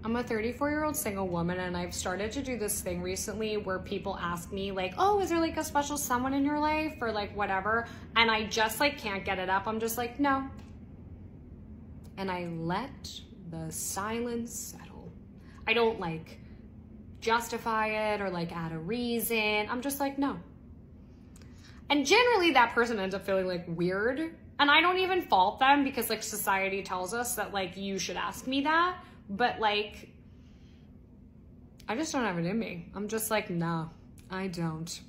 I'm a 34-year-old single woman, and I've started to do this thing recently where people ask me like, oh, is there like a special someone in your life or like whatever? And I just like can't get it up. I'm just like, no. And I let the silence settle. I don't like justify it or like add a reason. I'm just like, no. And generally that person ends up feeling like weird. And I don't even fault them because like society tells us that like you should ask me that. But like, I just don't have it in me. I'm just like, no, I don't.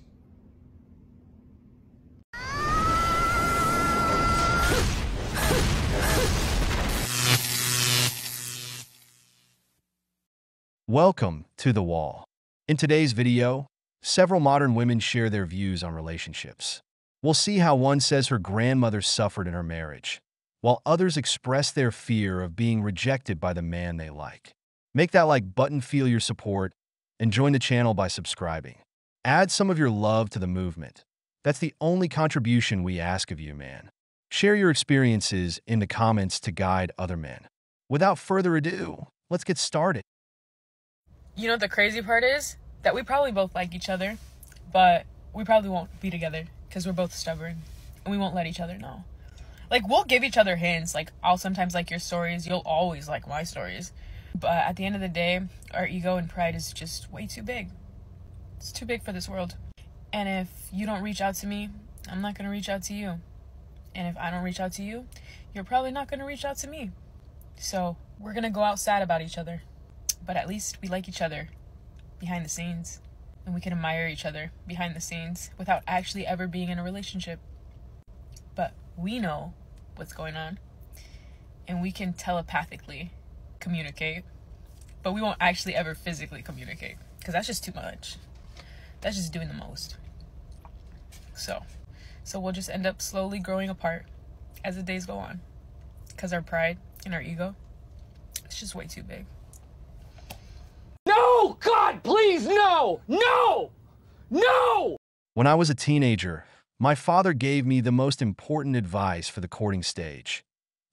Welcome to The Wall. In today's video, several modern women share their views on relationships. We'll see how one says her grandmother suffered in her marriage, while others express their fear of being rejected by the man they like. Make that like button feel your support and join the channel by subscribing. Add some of your love to the movement. That's the only contribution we ask of you, man. Share your experiences in the comments to guide other men. Without further ado, let's get started. You know what the crazy part is? That we probably both like each other, but we probably won't be together because we're both stubborn and we won't let each other know. Like, we'll give each other hints. Like, I'll sometimes like your stories. You'll always like my stories. But at the end of the day, our ego and pride is just way too big. It's too big for this world. And if you don't reach out to me, I'm not going to reach out to you. And if I don't reach out to you, you're probably not going to reach out to me. So we're going to go out sad about each other. But at least we like each other behind the scenes. And we can admire each other behind the scenes without actually ever being in a relationship. But we know what's going on. And we can telepathically communicate. But we won't actually ever physically communicate. Because that's just too much. That's just doing the most. So we'll just end up slowly growing apart as the days go on. Because our pride and our ego, it's just way too big. No! God, please, no! No! No! When I was a teenager, my father gave me the most important advice for the courting stage.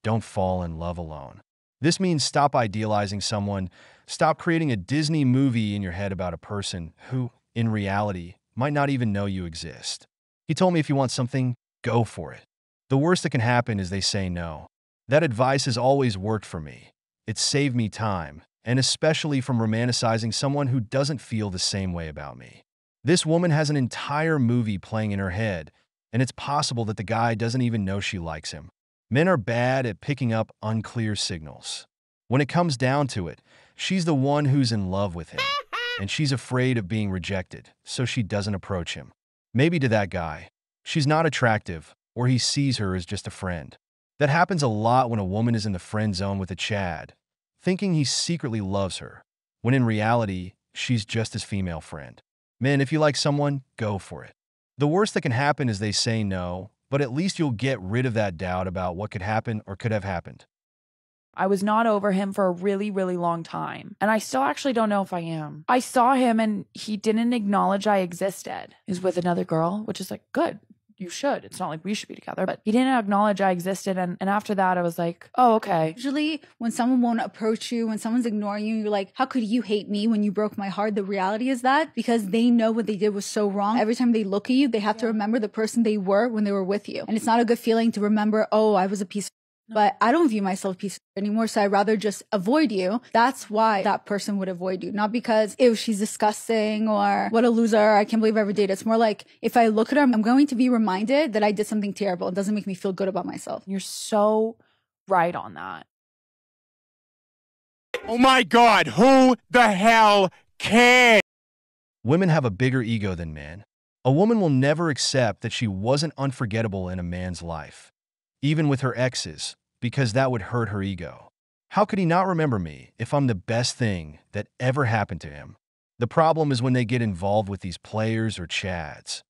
Don't fall in love alone. This means stop idealizing someone, stop creating a Disney movie in your head about a person who, in reality, might not even know you exist. He told me if you want something, go for it. The worst that can happen is they say no. That advice has always worked for me. It saved me time, and especially from romanticizing someone who doesn't feel the same way about me. This woman has an entire movie playing in her head, and it's possible that the guy doesn't even know she likes him. Men are bad at picking up unclear signals. When it comes down to it, she's the one who's in love with him, and she's afraid of being rejected, so she doesn't approach him. Maybe to that guy, she's not attractive, or he sees her as just a friend. That happens a lot when a woman is in the friend zone with a Chad, thinking he secretly loves her, when in reality, she's just his female friend. Men, if you like someone, go for it. The worst that can happen is they say no, but at least you'll get rid of that doubt about what could happen or could have happened. I was not over him for a really, really long time. And I still actually don't know if I am. I saw him and he didn't acknowledge I existed. He was with another girl, which is like, good. You should. It's not like we should be together. But he didn't acknowledge I existed. And after that, I was like, oh, okay. Usually when someone won't approach you, when someone's ignoring you, you're like, how could you hate me when you broke my heart? The reality is that because they know what they did was so wrong. Every time they look at you, they have to remember the person they were when they were with you. And it's not a good feeling to remember, oh, I was a piece of but I don't view myself a piece of anymore, so I'd rather just avoid you. That's why that person would avoid you. Not because, ew, she's disgusting or what a loser, I can't believe I ever dated. It's more like, if I look at her, I'm going to be reminded that I did something terrible. It doesn't make me feel good about myself. You're so right on that. Oh my God, who the hell cares? Women have a bigger ego than men. A woman will never accept that she wasn't unforgettable in a man's life, even with her exes, because that would hurt her ego. How could he not remember me if I'm the best thing that ever happened to him? The problem is when they get involved with these players or chads.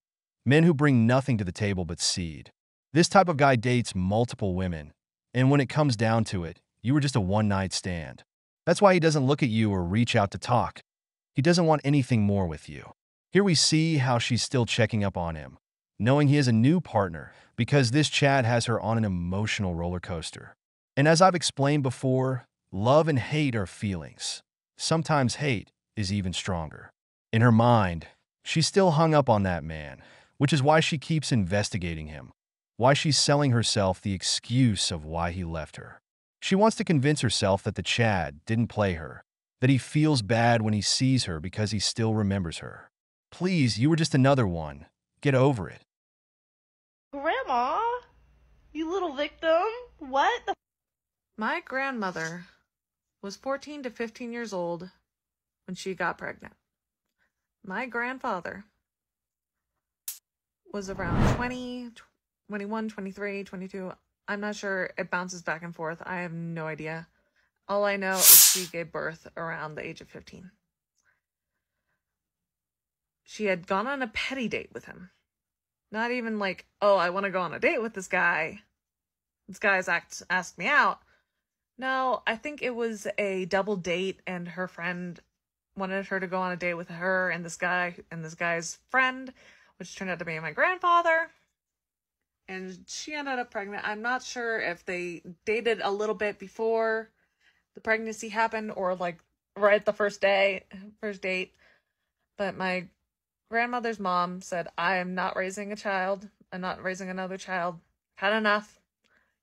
Men who bring nothing to the table but seed. This type of guy dates multiple women, and when it comes down to it, you were just a one-night stand. That's why he doesn't look at you or reach out to talk. He doesn't want anything more with you. Here we see how she's still checking up on him, knowing he has a new partner because this Chad has her on an emotional roller coaster. And as I've explained before, love and hate are feelings. sometimes hate is even stronger. In her mind, she's still hung up on that man, which is why she keeps investigating him, why she's selling herself the excuse of why he left her. She wants to convince herself that the Chad didn't play her, that he feels bad when he sees her because he still remembers her. Please, you were just another one. Get over it. Grandma, you little victim. What the? My grandmother was 14 to 15 years old when she got pregnant. My grandfather was around 20, 21, 23, 22. I'm not sure. It bounces back and forth. I have no idea. All I know is she gave birth around the age of 15. She had gone on a petty date with him. Not even like, oh, I want to go on a date with this guy. This guy's asked me out. No, I think it was a double date, and her friend wanted her to go on a date with her and this guy and this guy's friend, which turned out to be my grandfather. And she ended up pregnant. I'm not sure if they dated a little bit before the pregnancy happened or like right the first date. But my grandmother's mom said, I am not raising a child. I'm not raising another child. Had enough.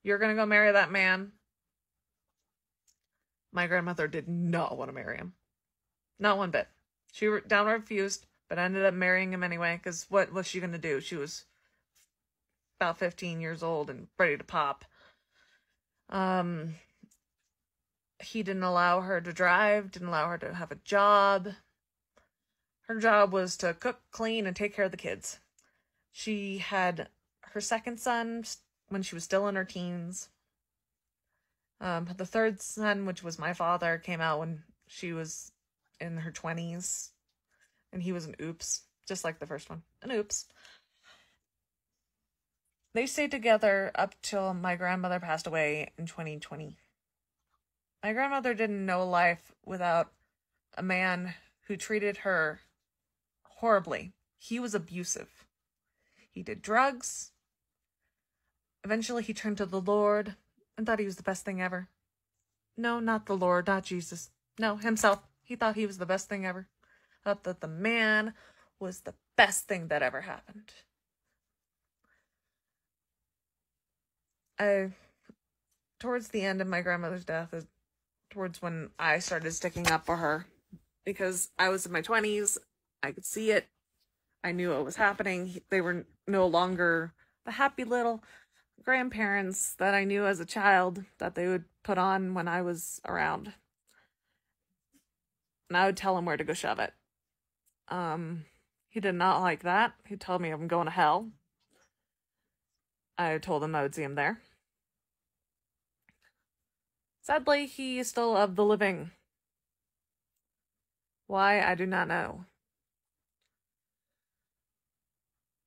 You're going to go marry that man. My grandmother did not want to marry him. Not one bit. She downright refused, but ended up marrying him anyway, because what was she going to do? She was about 15 years old and ready to pop. He didn't allow her to drive, didn't allow her to have a job. Her job was to cook, clean, and take care of the kids. She had her second son when she was still in her teens. The third son, which was my father, came out when she was in her 20s. And he was an oops, just like the first one. An oops. They stayed together up till my grandmother passed away in 2020. My grandmother didn't know life without a man who treated her horribly. He was abusive. He did drugs. Eventually he turned to the Lord and thought he was the best thing ever. No, not the Lord, not Jesus. No, himself. He thought he was the best thing ever. Thought that the man was the best thing that ever happened. Towards the end of my grandmother's death, towards when I started sticking up for her, because I was in my 20s, I could see it. I knew what was happening. They were no longer the happy little grandparents that I knew as a child that they would put on when I was around. And I would tell him where to go shove it. He did not like that. He told me I'm going to hell. I told him I would see him there. Sadly, he is still of the living. Why, I do not know.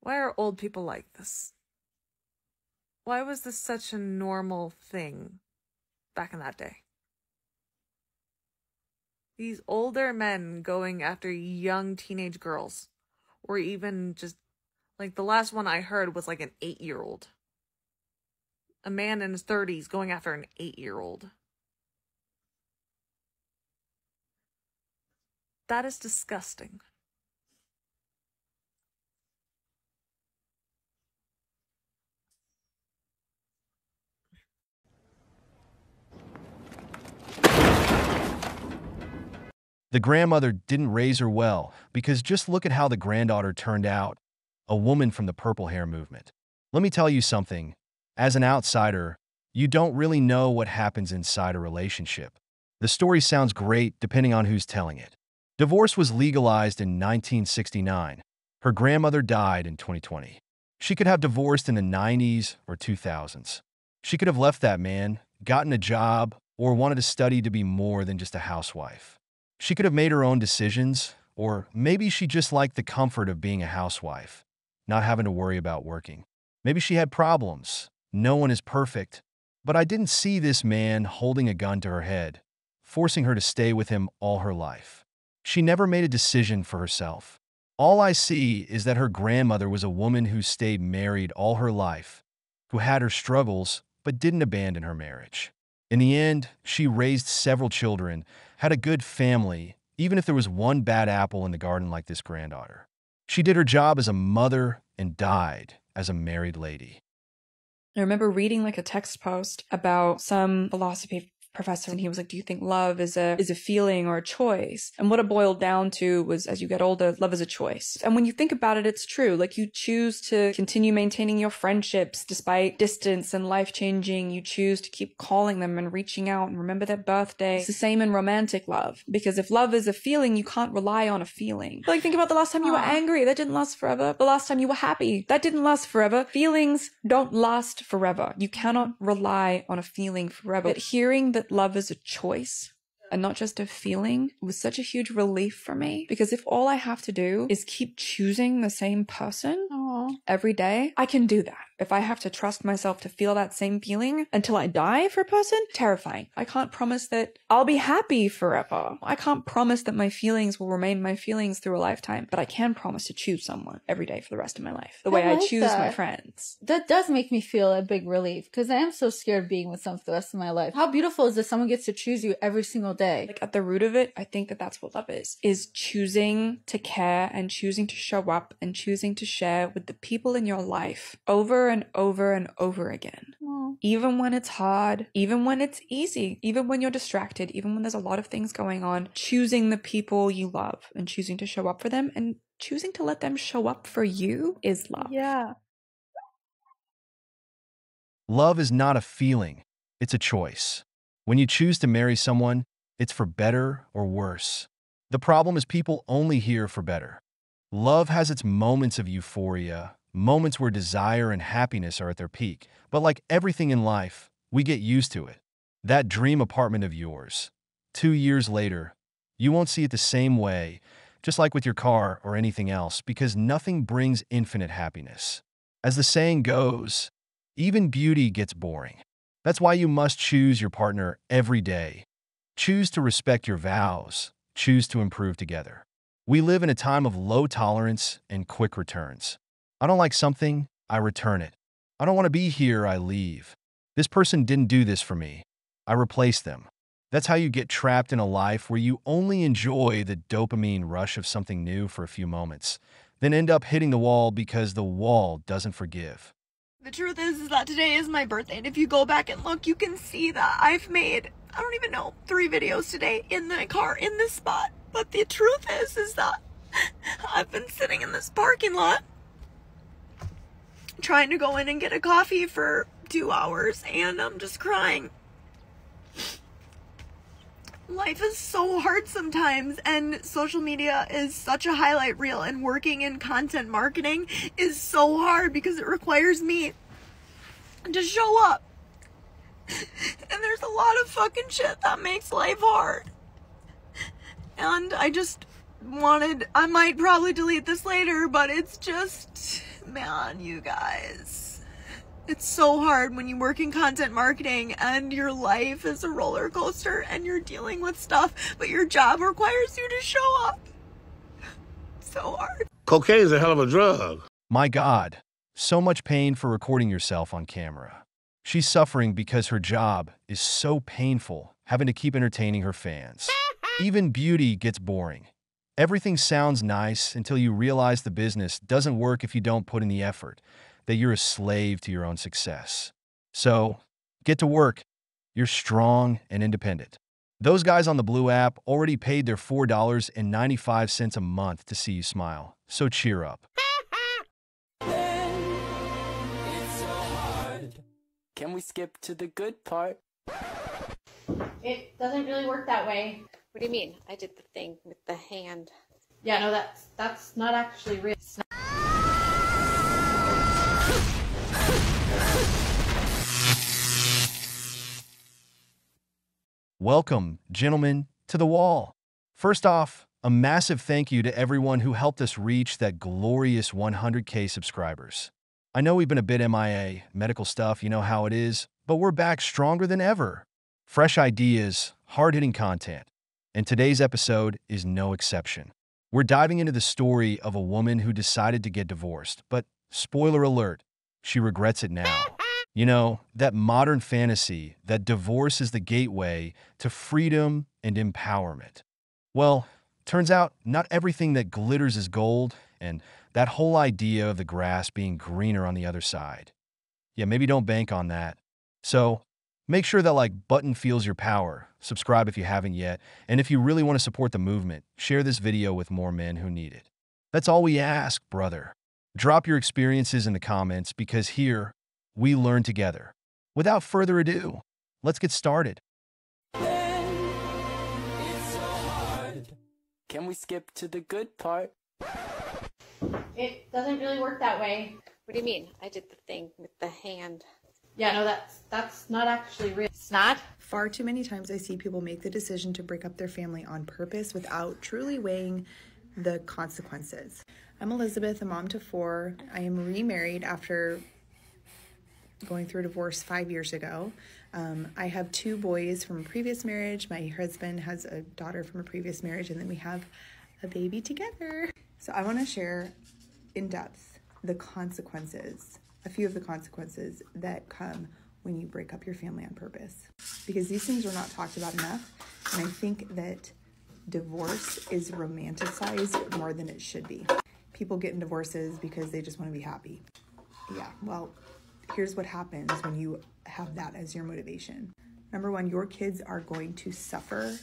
Why are old people like this? Why was this such a normal thing back in that day? These older men going after young teenage girls. Or even just, like, the last one I heard was like an 8-year-old. A man in his 30s going after an 8-year-old. That is disgusting. The grandmother didn't raise her well, because just look at how the granddaughter turned out, a woman from the purple hair movement. Let me tell you something. As an outsider, you don't really know what happens inside a relationship. The story sounds great depending on who's telling it. Divorce was legalized in 1969. Her grandmother died in 2020. She could have divorced in the 90s or 2000s. She could have left that man, gotten a job, or wanted to study to be more than just a housewife. She could have made her own decisions, or maybe she just liked the comfort of being a housewife, not having to worry about working. Maybe she had problems. No one is perfect. But I didn't see this man holding a gun to her head, forcing her to stay with him all her life. She never made a decision for herself. All I see is that her grandmother was a woman who stayed married all her life, who had her struggles but didn't abandon her marriage. In the end, she raised several children, had a good family, even if there was one bad apple in the garden like this granddaughter. She did her job as a mother and died as a married lady. I remember reading like a text post about some philosophy professor, and he was like, do you think love is a feeling or a choice? And what it boiled down to was, as you get older, love is a choice. And when you think about it, it's true. Like, you choose to continue maintaining your friendships despite distance and life changing. You choose to keep calling them and reaching out and remember their birthday. It's the same in romantic love, because if love is a feeling, you can't rely on a feeling. Like, think about the last time you were angry. That didn't last forever. The last time you were happy. That didn't last forever. Feelings don't last forever. You cannot rely on a feeling forever. But hearing that love is a choice and not just a feeling was such a huge relief for me, because if all I have to do is keep choosing the same person every day, I can do that. If I have to trust myself to feel that same feeling until I die for a person, terrifying. I can't promise that I'll be happy forever. I can't promise that my feelings will remain my feelings through a lifetime, but I can promise to choose someone every day for the rest of my life, the way I choose my friends. That does make me feel a big relief, because I am so scared of being with someone for the rest of my life. How beautiful is that someone gets to choose you every single day? Like, at the root of it, I think that that's what love is choosing to care and choosing to show up and choosing to share with the people in your life over and over and over again. Even when it's hard, even when it's easy, even when you're distracted, even when there's a lot of things going on, choosing the people you love and choosing to show up for them and choosing to let them show up for you is love. Yeah. Love is not a feeling, it's a choice. When you choose to marry someone, it's for better or worse. The problem is people only hear for better. Love has its moments of euphoria, moments where desire and happiness are at their peak. But like everything in life, we get used to it. That dream apartment of yours, 2 years later, you won't see it the same way, just like with your car or anything else, because nothing brings infinite happiness. As the saying goes, even beauty gets boring. That's why you must choose your partner every day. Choose to respect your vows. Choose to improve together. We live in a time of low tolerance and quick returns. I don't like something, I return it. I don't want to be here, I leave. This person didn't do this for me. I replace them. That's how you get trapped in a life where you only enjoy the dopamine rush of something new for a few moments, then end up hitting the wall because the wall doesn't forgive. The truth is that today is my birthday, and if you go back and look, you can see that I've made, I don't even know, 3 videos today in my car in this spot. But the truth is that I've been sitting in this parking lot trying to go in and get a coffee for 2 hours, and I'm just crying. Life is so hard sometimes, and social media is such a highlight reel, and working in content marketing is so hard because it requires me to show up. And there's a lot of fucking shit that makes life hard. And I just I might probably delete this later, but it's just, man, you guys, it's so hard when you work in content marketing and your life is a roller coaster and you're dealing with stuff, but your job requires you to show up. So hard. Cocaine is a hell of a drug. My God, so much pain for recording yourself on camera. She's suffering because her job is so painful, having to keep entertaining her fans. Even beauty gets boring. Everything sounds nice until you realize the business doesn't work if you don't put in the effort, that you're a slave to your own success. So, get to work. You're strong and independent. Those guys on the Blue app already paid their $4.95 a month to see you smile. So cheer up. Can we skip to the good part? It doesn't really work that way. What do you mean? I did the thing with the hand. Yeah, no, that's not actually real. Welcome, gentlemen, to the wall. First off, a massive thank you to everyone who helped us reach that glorious 100K subscribers. I know we've been a bit MIA, medical stuff, you know how it is, but we're back stronger than ever. Fresh ideas, hard-hitting content. And today's episode is no exception. We're diving into the story of a woman who decided to get divorced, but spoiler alert, she regrets it now. You know, that modern fantasy that divorce is the gateway to freedom and empowerment. Well, turns out not everything that glitters is gold, and that whole idea of the grass being greener on the other side. Yeah, maybe don't bank on that. So, make sure that button feels your power. Subscribe if you haven't yet, and if you really want to support the movement, share this video with more men who need it. That's all we ask, brother. Drop your experiences in the comments because here, we learn together. Without further ado, let's get started. Can we skip to the good part? It doesn't really work that way. What do you mean? I did the thing with the hand. Yeah, no, that's not actually real. It's not? Far too many times I see people make the decision to break up their family on purpose without truly weighing the consequences. I'm Elizabeth, a mom to 4. I am remarried after going through a divorce 5 years ago. I have 2 boys from a previous marriage. My husband has a daughter from a previous marriage, and then we have a baby together. So I want to share in depth the consequences, a few of the consequences that come when you break up your family on purpose. Because these things are not talked about enough, and I think that divorce is romanticized more than it should be. People get in divorces because they just want to be happy. Yeah, well, here's what happens when you have that as your motivation. Number 1, your kids are going to suffer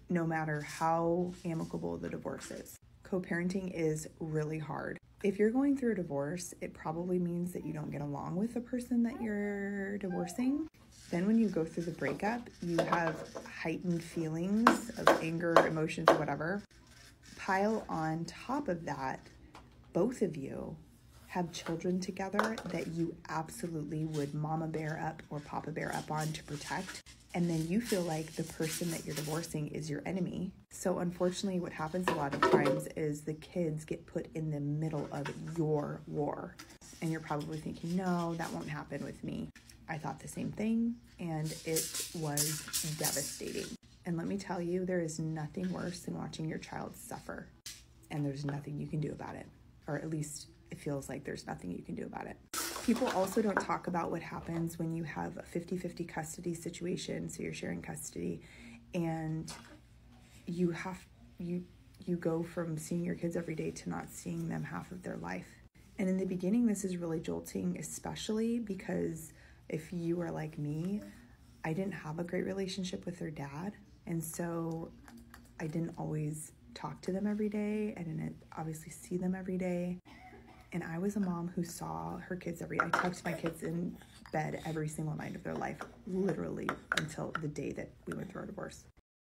no matter how amicable the divorce is. Co-parenting is really hard. If you're going through a divorce, it probably means that you don't get along with the person that you're divorcing. Then when you go through the breakup, you have heightened feelings of anger, emotions, whatever. Pile on top of that, both of you have children together that you absolutely would mama bear up or papa bear up on to protect. And then you feel like the person that you're divorcing is your enemy. So unfortunately, what happens a lot of times is the kids get put in the middle of your war. And you're probably thinking, no, that won't happen with me. I thought the same thing, and it was devastating. And let me tell you, there is nothing worse than watching your child suffer. And there's nothing you can do about it. Or at least it feels like there's nothing you can do about it. People also don't talk about what happens when you have a 50-50 custody situation, so you're sharing custody, and you go from seeing your kids every day to not seeing them half of their life. And in the beginning, this is really jolting, especially because if you are like me, I didn't have a great relationship with their dad, and so I didn't always talk to them every day. I didn't obviously see them every day. And I was a mom who saw her kids I tucked my kids in bed every single night of their life, literally until the day that we went through our divorce.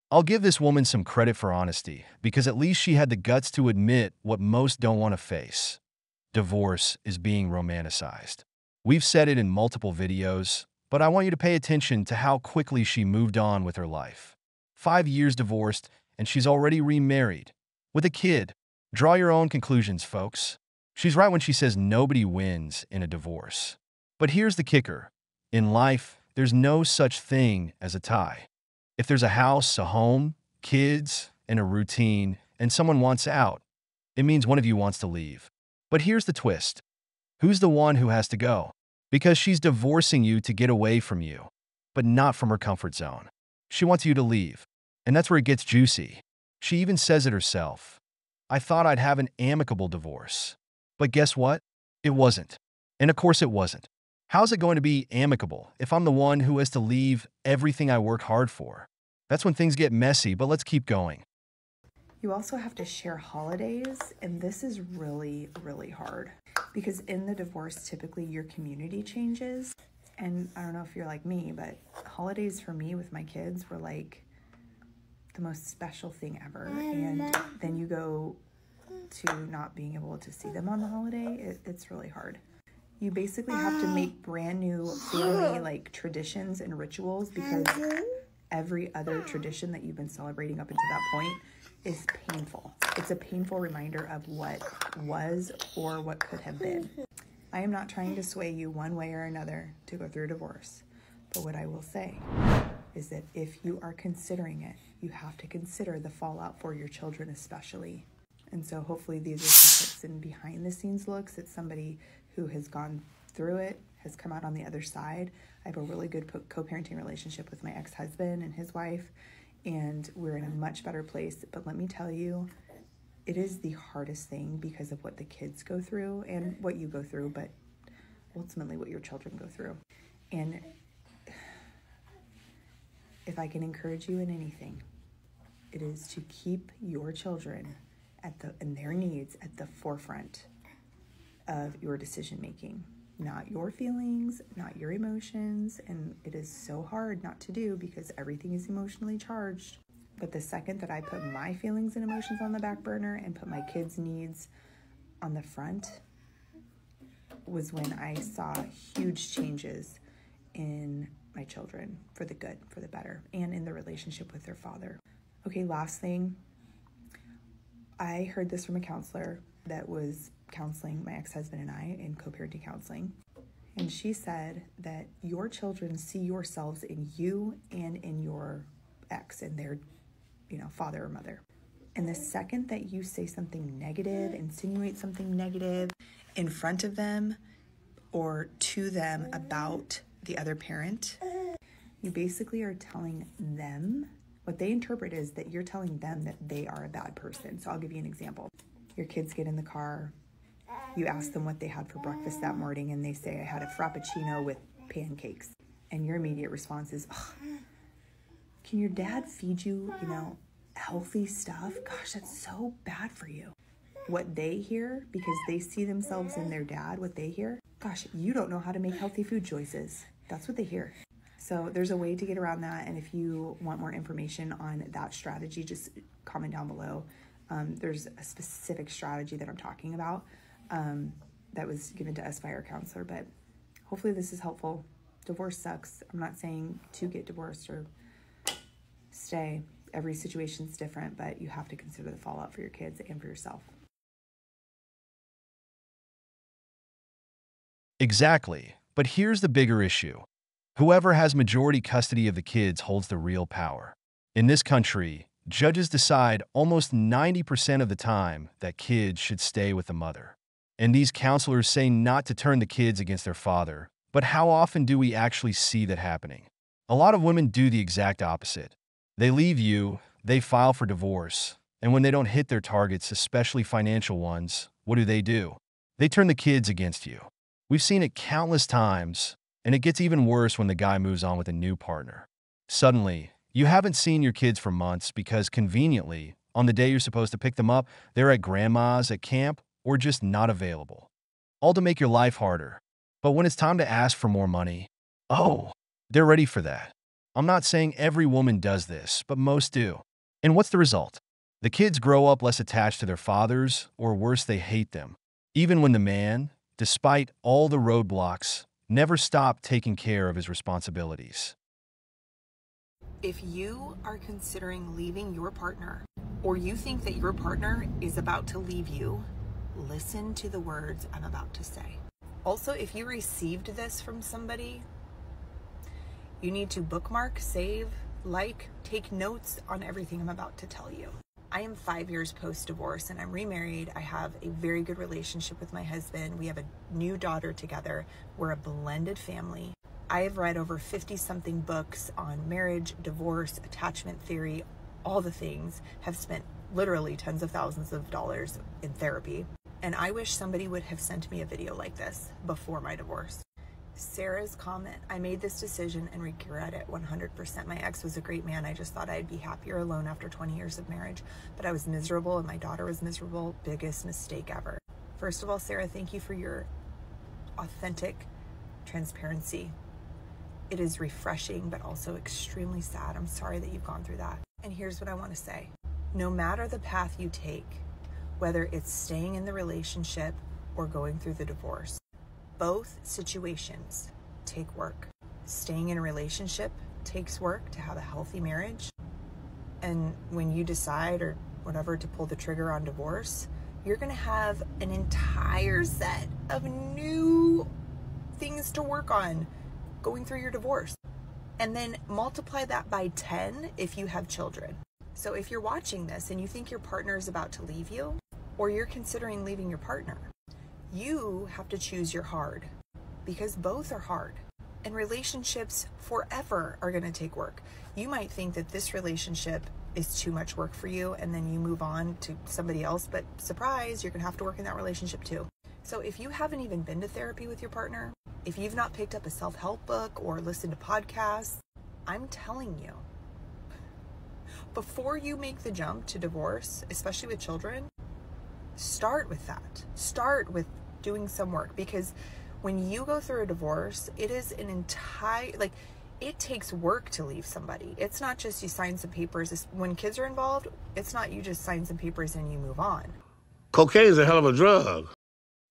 I'll give this woman some credit for honesty, because at least she had the guts to admit what most don't want to face. Divorce is being romanticized. We've said it in multiple videos, but I want you to pay attention to how quickly she moved on with her life. 5 years divorced, and she's already remarried. With a kid. Draw your own conclusions, folks. She's right when she says nobody wins in a divorce. But here's the kicker. In life, there's no such thing as a tie. If there's a house, a home, kids, and a routine, and someone wants out, it means one of you wants to leave. But here's the twist. Who's the one who has to go? Because she's divorcing you to get away from you, but not from her comfort zone. She wants you to leave. And that's where it gets juicy. She even says it herself. I thought I'd have an amicable divorce. But guess what? It wasn't. And of course it wasn't. How's it going to be amicable if I'm the one who has to leave everything I work hard for? That's when things get messy, but let's keep going. You also have to share holidays, and this is really, really hard. Because in the divorce, typically your community changes. And I don't know if you're like me, but holidays for me with my kids were like the most special thing ever. And then you go to not being able to see them on the holiday, it's really hard. You basically have to make brand new family traditions and rituals, because every other tradition that you've been celebrating up until that point is painful. It's a painful reminder of what was or what could have been. I am not trying to sway you one way or another to go through a divorce, but what I will say is that if you are considering it, you have to consider the fallout for your children especially. And so hopefully these are some tips and behind the scenes looks at somebody who has gone through it, has come out on the other side. I have a really good co-parenting relationship with my ex-husband and his wife, and we're in a much better place. But let me tell you, it is the hardest thing because of what the kids go through and what you go through, but ultimately what your children go through. And if I can encourage you in anything, it is to keep your children and their needs at the forefront of your decision making, not your feelings, not your emotions. And it is so hard not to do because everything is emotionally charged. But the second that I put my feelings and emotions on the back burner and put my kids' needs on the front was when I saw huge changes in my children for the good, for the better, and in the relationship with their father. Okay, last thing. I heard this from a counselor that was counseling my ex-husband and I in co-parenting counseling. And she said that your children see yourselves in you and in your ex and their, father or mother. And the second that you say something negative, insinuate something negative in front of them or to them about the other parent, you basically are telling them, what they interpret is that you're telling them that they are a bad person. So I'll give you an example. Your kids get in the car, you ask them what they had for breakfast that morning, and they say, I had a Frappuccino with pancakes. And your immediate response is, can your dad feed you, healthy stuff? Gosh, that's so bad for you. What they hear, because they see themselves in their dad, what they hear, gosh, you don't know how to make healthy food choices. That's what they hear. So there's a way to get around that. And if you want more information on that strategy, just comment down below. There's a specific strategy that I'm talking about that was given to us by our counselor, but hopefully this is helpful. Divorce sucks. I'm not saying to get divorced or stay. Every situation's different, but you have to consider the fallout for your kids and for yourself. Exactly. But here's the bigger issue. Whoever has majority custody of the kids holds the real power. In this country, judges decide almost 90% of the time that kids should stay with the mother. And these counselors say not to turn the kids against their father. But how often do we actually see that happening? A lot of women do the exact opposite. They leave you, they file for divorce, and when they don't hit their targets, especially financial ones, what do? They turn the kids against you. We've seen it countless times, and it gets even worse when the guy moves on with a new partner. Suddenly, you haven't seen your kids for months because conveniently, on the day you're supposed to pick them up, they're at grandma's, at camp, or just not available. All to make your life harder. But when it's time to ask for more money, they're ready for that. I'm not saying every woman does this, but most do. And what's the result? The kids grow up less attached to their fathers, or worse, they hate them. Even when the man, despite all the roadblocks, never stopped taking care of his responsibilities. If you are considering leaving your partner, or you think that your partner is about to leave you, listen to the words I'm about to say. Also, if you received this from somebody, you need to bookmark, save, take notes on everything I'm about to tell you. I am 5 years post-divorce and I'm remarried. I have a very good relationship with my husband. We have a new daughter together. We're a blended family. I have read over 50-something books on marriage, divorce, attachment theory, all the things, have spent literally tens of thousands of dollars in therapy. And I wish somebody would have sent me a video like this before my divorce. Sarah's comment, I made this decision and regret it 100%. My ex was a great man. I just thought I'd be happier alone after 20 years of marriage, but I was miserable and my daughter was miserable. Biggest mistake ever. First of all, Sarah, thank you for your authentic transparency. It is refreshing, but also extremely sad. I'm sorry that you've gone through that. And here's what I want to say. No matter the path you take, whether it's staying in the relationship or going through the divorce, both situations take work. Staying in a relationship takes work to have a healthy marriage. And when you decide or whatever to pull the trigger on divorce, you're going to have an entire set of new things to work on going through your divorce. And then multiply that by 10 if you have children. So if you're watching this and you think your partner is about to leave you, or you're considering leaving your partner, you have to choose your hard. because both are hard. And relationships forever are going to take work. You might think that this relationship is too much work for you and then you move on to somebody else, but surprise, you're going to have to work in that relationship too. So if you haven't even been to therapy with your partner, if you've not picked up a self-help book or listened to podcasts, I'm telling you, before you make the jump to divorce, especially with children, start with that. Start with doing some work, because when you go through a divorce, it is an entire, it takes work to leave somebody. It's not just you sign some papers. When kids are involved, it's not you just sign some papers and you move on. Cocaine is a hell of a drug.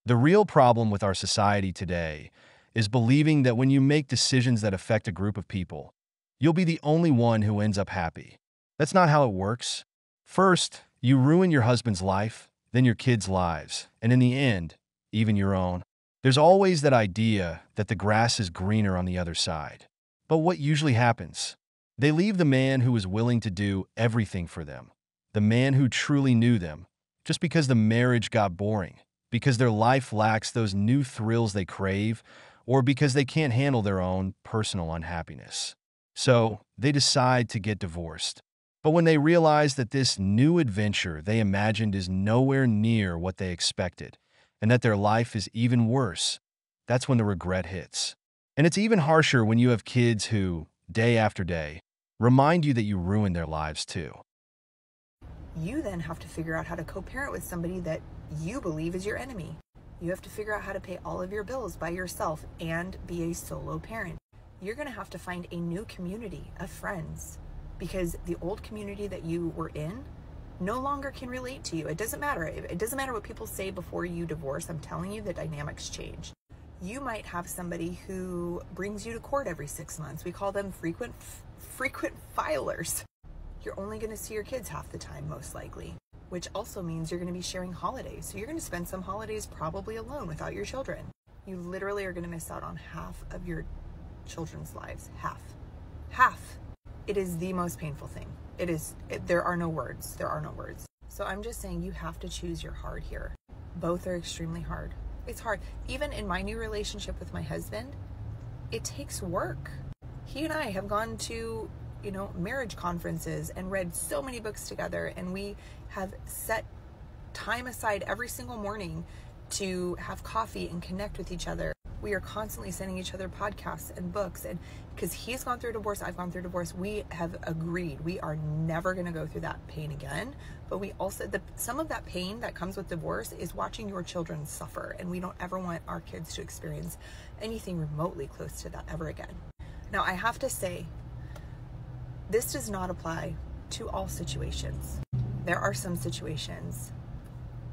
The real problem with our society today is believing that when you make decisions that affect a group of people, you'll be the only one who ends up happy. That's not how it works. First, you ruin your husband's life, then your kids' lives, and in the end, even your own. There's always that idea that the grass is greener on the other side. But what usually happens? They leave the man who was willing to do everything for them, the man who truly knew them, just because the marriage got boring, because their life lacks those new thrills they crave, or because they can't handle their own personal unhappiness. So they decide to get divorced. But when they realize that this new adventure they imagined is nowhere near what they expected, and that their life is even worse, that's when the regret hits. And it's even harsher when you have kids who, day after day, remind you that you ruined their lives too. You then have to figure out how to co-parent with somebody that you believe is your enemy. You have to figure out how to pay all of your bills by yourself and be a solo parent. You're going to have to find a new community of friends, because the old community that you were in no longer can relate to you. It doesn't matter. It doesn't matter what people say before you divorce. I'm telling you, the dynamics change. You might have somebody who brings you to court every 6 months. We call them frequent filers. You're only going to see your kids half the time, most likely, which also means you're going to be sharing holidays. So you're going to spend some holidays probably alone without your children. You literally are going to miss out on half of your children's lives. Half. It is the most painful thing. There are no words. There are no words. So I'm just saying, you have to choose your hard here. Both are extremely hard. It's hard. Even in my new relationship with my husband, it takes work. He and I have gone to, marriage conferences and read so many books together, and we have set time aside every single morning to have coffee and connect with each other. We are constantly sending each other podcasts and books, and because he's gone through a divorce, I've gone through a divorce, we have agreed we are never going to go through that pain again. But we also, some of that pain that comes with divorce is watching your children suffer, and we don't ever want our kids to experience anything remotely close to that ever again. Now, I have to say, this does not apply to all situations. There are some situations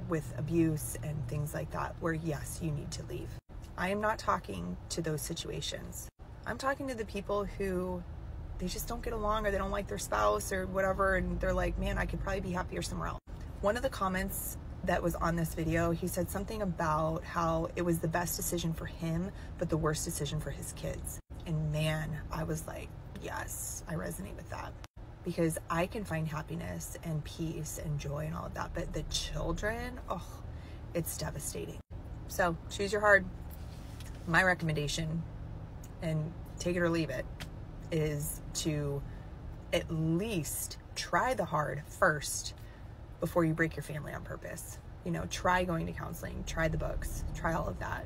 with abuse and things like that where, yes, you need to leave. I am not talking to those situations. I'm talking to the people who, they just don't get along, or they don't like their spouse or whatever, and they're like, man, I could probably be happier somewhere else. One of the comments that was on this video, he said something about how it was the best decision for him, but the worst decision for his kids. And man, I was like, yes, I resonate with that. Because I can find happiness and peace and joy and all of that, but the children, oh, it's devastating. So choose your hard. My recommendation, and take it or leave it, is to at least try the hard first before you break your family on purpose. Try going to counseling, try the books, try all of that,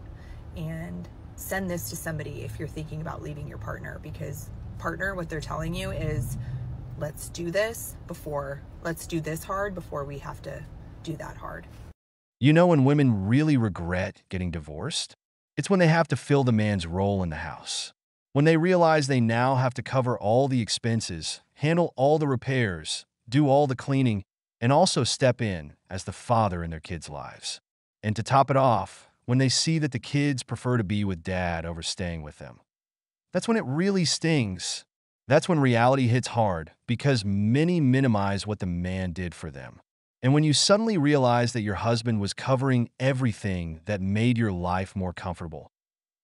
and send this to somebody if you're thinking about leaving your partner, because what they're telling you is, let's do this hard before we have to do that hard. When women really regret getting divorced? It's when they have to fill the man's role in the house. When they realize they now have to cover all the expenses, handle all the repairs, do all the cleaning, and also step in as the father in their kids' lives. And to top it off, when they see that the kids prefer to be with dad over staying with them. That's when it really stings. That's when reality hits hard, because many minimize what the man did for them. And when you suddenly realize that your husband was covering everything that made your life more comfortable,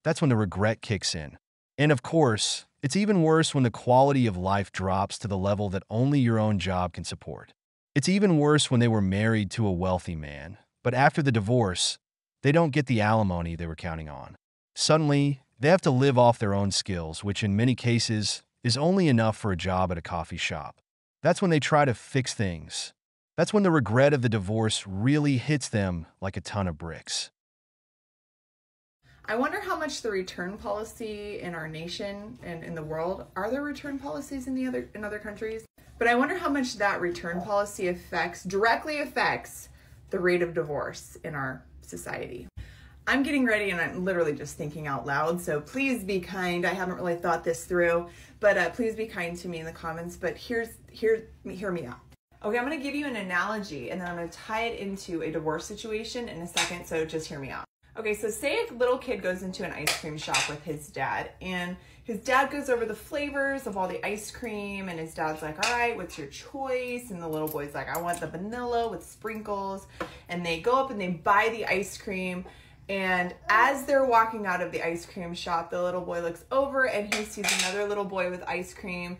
that's when the regret kicks in. And of course, it's even worse when the quality of life drops to the level that only your own job can support. It's even worse when they were married to a wealthy man, but after the divorce, they don't get the alimony they were counting on. Suddenly, they have to live off their own skills, which in many cases is only enough for a job at a coffee shop. That's when they try to fix things. That's when the regret of the divorce really hits them like a ton of bricks. I wonder how much the return policy in our nation and in the world, are there return policies in other countries? But I wonder how much that return policy directly affects the rate of divorce in our society. I'm getting ready and I'm literally just thinking out loud, so please be kind. I haven't really thought this through, but please be kind to me in the comments. But hear me out. Okay, I'm gonna give you an analogy and then I'm gonna tie it into a divorce situation in a second, so just hear me out. Okay, so say a little kid goes into an ice cream shop with his dad, and his dad goes over the flavors of all the ice cream, and his dad's like, all right, what's your choice? And the little boy's like, I want the vanilla with sprinkles. And they go up and they buy the ice cream, and as they're walking out of the ice cream shop, the little boy looks over and he sees another little boy with ice cream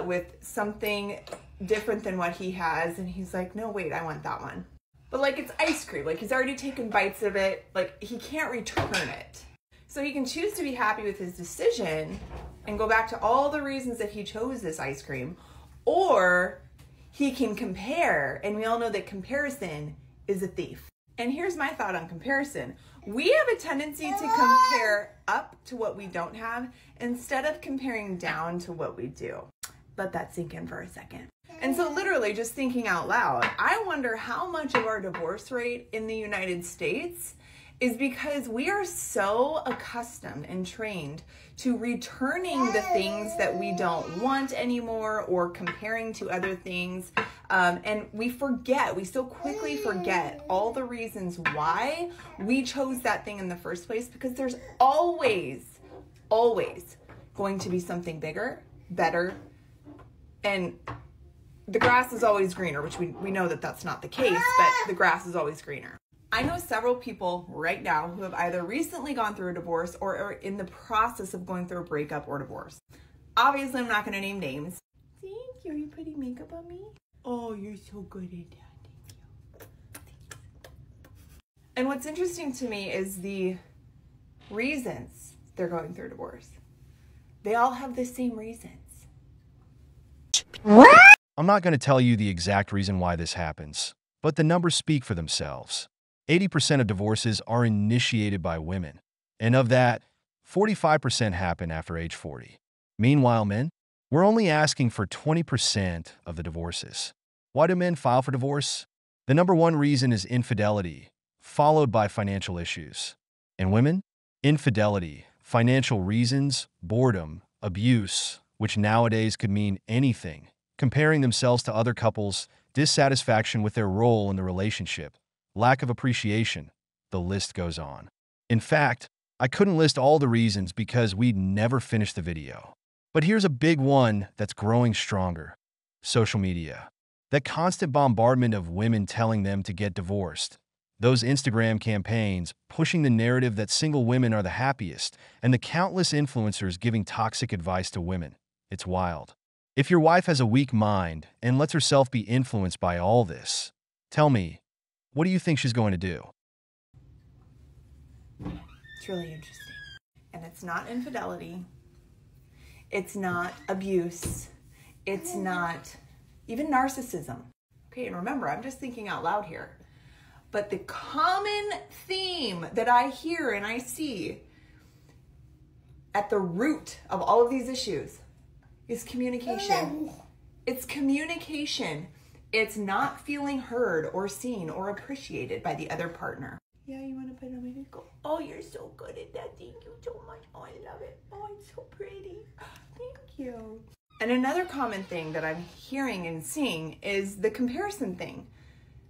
with something different than what he has, and he's like, no, wait, I want that one. But like, it's ice cream, like he's already taken bites of it, like he can't return it. So he can choose to be happy with his decision and go back to all the reasons that he chose this ice cream, or he can compare, and we all know that comparison is a thief. And here's my thought on comparison. We have a tendency to compare up to what we don't have instead of comparing down to what we do. Let that sink in for a second. And so literally just thinking out loud, I wonder how much of our divorce rate in the United States is because we are so accustomed and trained to returning the things that we don't want anymore or comparing to other things. And we so quickly forget all the reasons why we chose that thing in the first place, because there's always going to be something bigger, better, and the grass is always greener, which we know that that's not the case, but the grass is always greener. I know several people right now who have either recently gone through a divorce or are in the process of going through a breakup or divorce. Obviously, I'm not going to name names. Thank you. Are you putting makeup on me? Oh, you're so good at that. Thank you. And what's interesting to me is the reasons they're going through divorce. They all have the same reasons. I'm not going to tell you the exact reason why this happens, but the numbers speak for themselves. 80% of divorces are initiated by women, and of that, 45% happen after age 40. Meanwhile, men, we're only asking for 20% of the divorces. Why do men file for divorce? The number one reason is infidelity, followed by financial issues. And women? Infidelity, financial reasons, boredom, abuse, which nowadays could mean anything, comparing themselves to other couples, dissatisfaction with their role in the relationship, lack of appreciation, the list goes on. In fact, I couldn't list all the reasons because we'd never finish the video. But here's a big one that's growing stronger. Social media. That constant bombardment of women telling them to get divorced. Those Instagram campaigns pushing the narrative that single women are the happiest, and the countless influencers giving toxic advice to women. It's wild. If your wife has a weak mind and lets herself be influenced by all this, tell me, what do you think she's going to do? It's really interesting. And it's not infidelity. It's not abuse. It's not even narcissism. Okay, and remember, I'm just thinking out loud here. But the common theme that I hear and I see at the root of all of these issues is communication. It's communication. It's not feeling heard or seen or appreciated by the other partner. Yeah, you want to put it on my face? Go. Oh, you're so good at that. Thank you so much. Oh, I love it. Oh, it's so pretty. Thank you. And another common thing that I'm hearing and seeing is the comparison thing.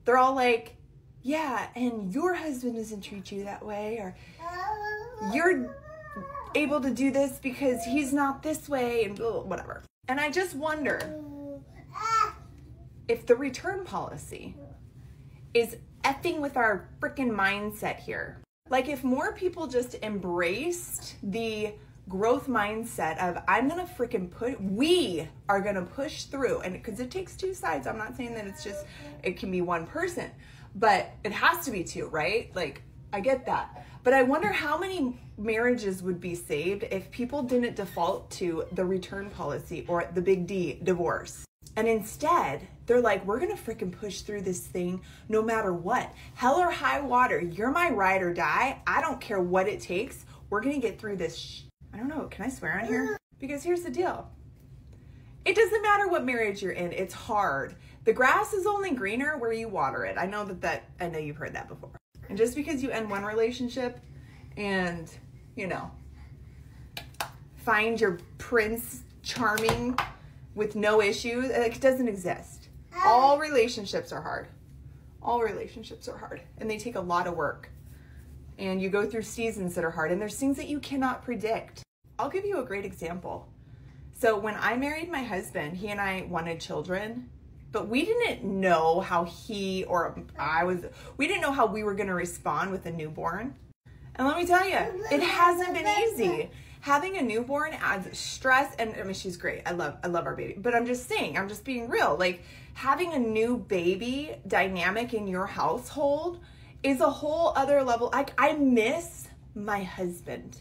They're all like, yeah, and your husband doesn't treat you that way, or you're able to do this because he's not this way, and whatever. And I just wonder if the return policy is effing with our freaking mindset here. Like, if more people just embraced the growth mindset of, I'm gonna freaking we are gonna push through, and because it takes two sides. I'm not saying that it can be one person, but it has to be two, right? Like, I get that. But I wonder how many marriages would be saved if people didn't default to the return policy or the big D, divorce. And instead, they're like, we're gonna freaking push through this thing no matter what. Hell or high water, you're my ride or die. I don't care what it takes. We're gonna get through this. I don't know, can I swear on here? Because here's the deal. It doesn't matter what marriage you're in, it's hard. The grass is only greener where you water it. I know I know you've heard that before. And just because you end one relationship and, you know, find your prince charming with no issues, like, it doesn't exist. All relationships are hard. All relationships are hard, and they take a lot of work. And you go through seasons that are hard, and there's things that you cannot predict. I'll give you a great example. So when I married my husband, he and I wanted children, but we didn't know how we didn't know how we were going to respond with a newborn. And let me tell you, it hasn't been easy. Having a newborn adds stress, and I mean, she's great. I love our baby, but I'm just saying, I'm just being real. Like, having a new baby dynamic in your household is a whole other level. I miss my husband,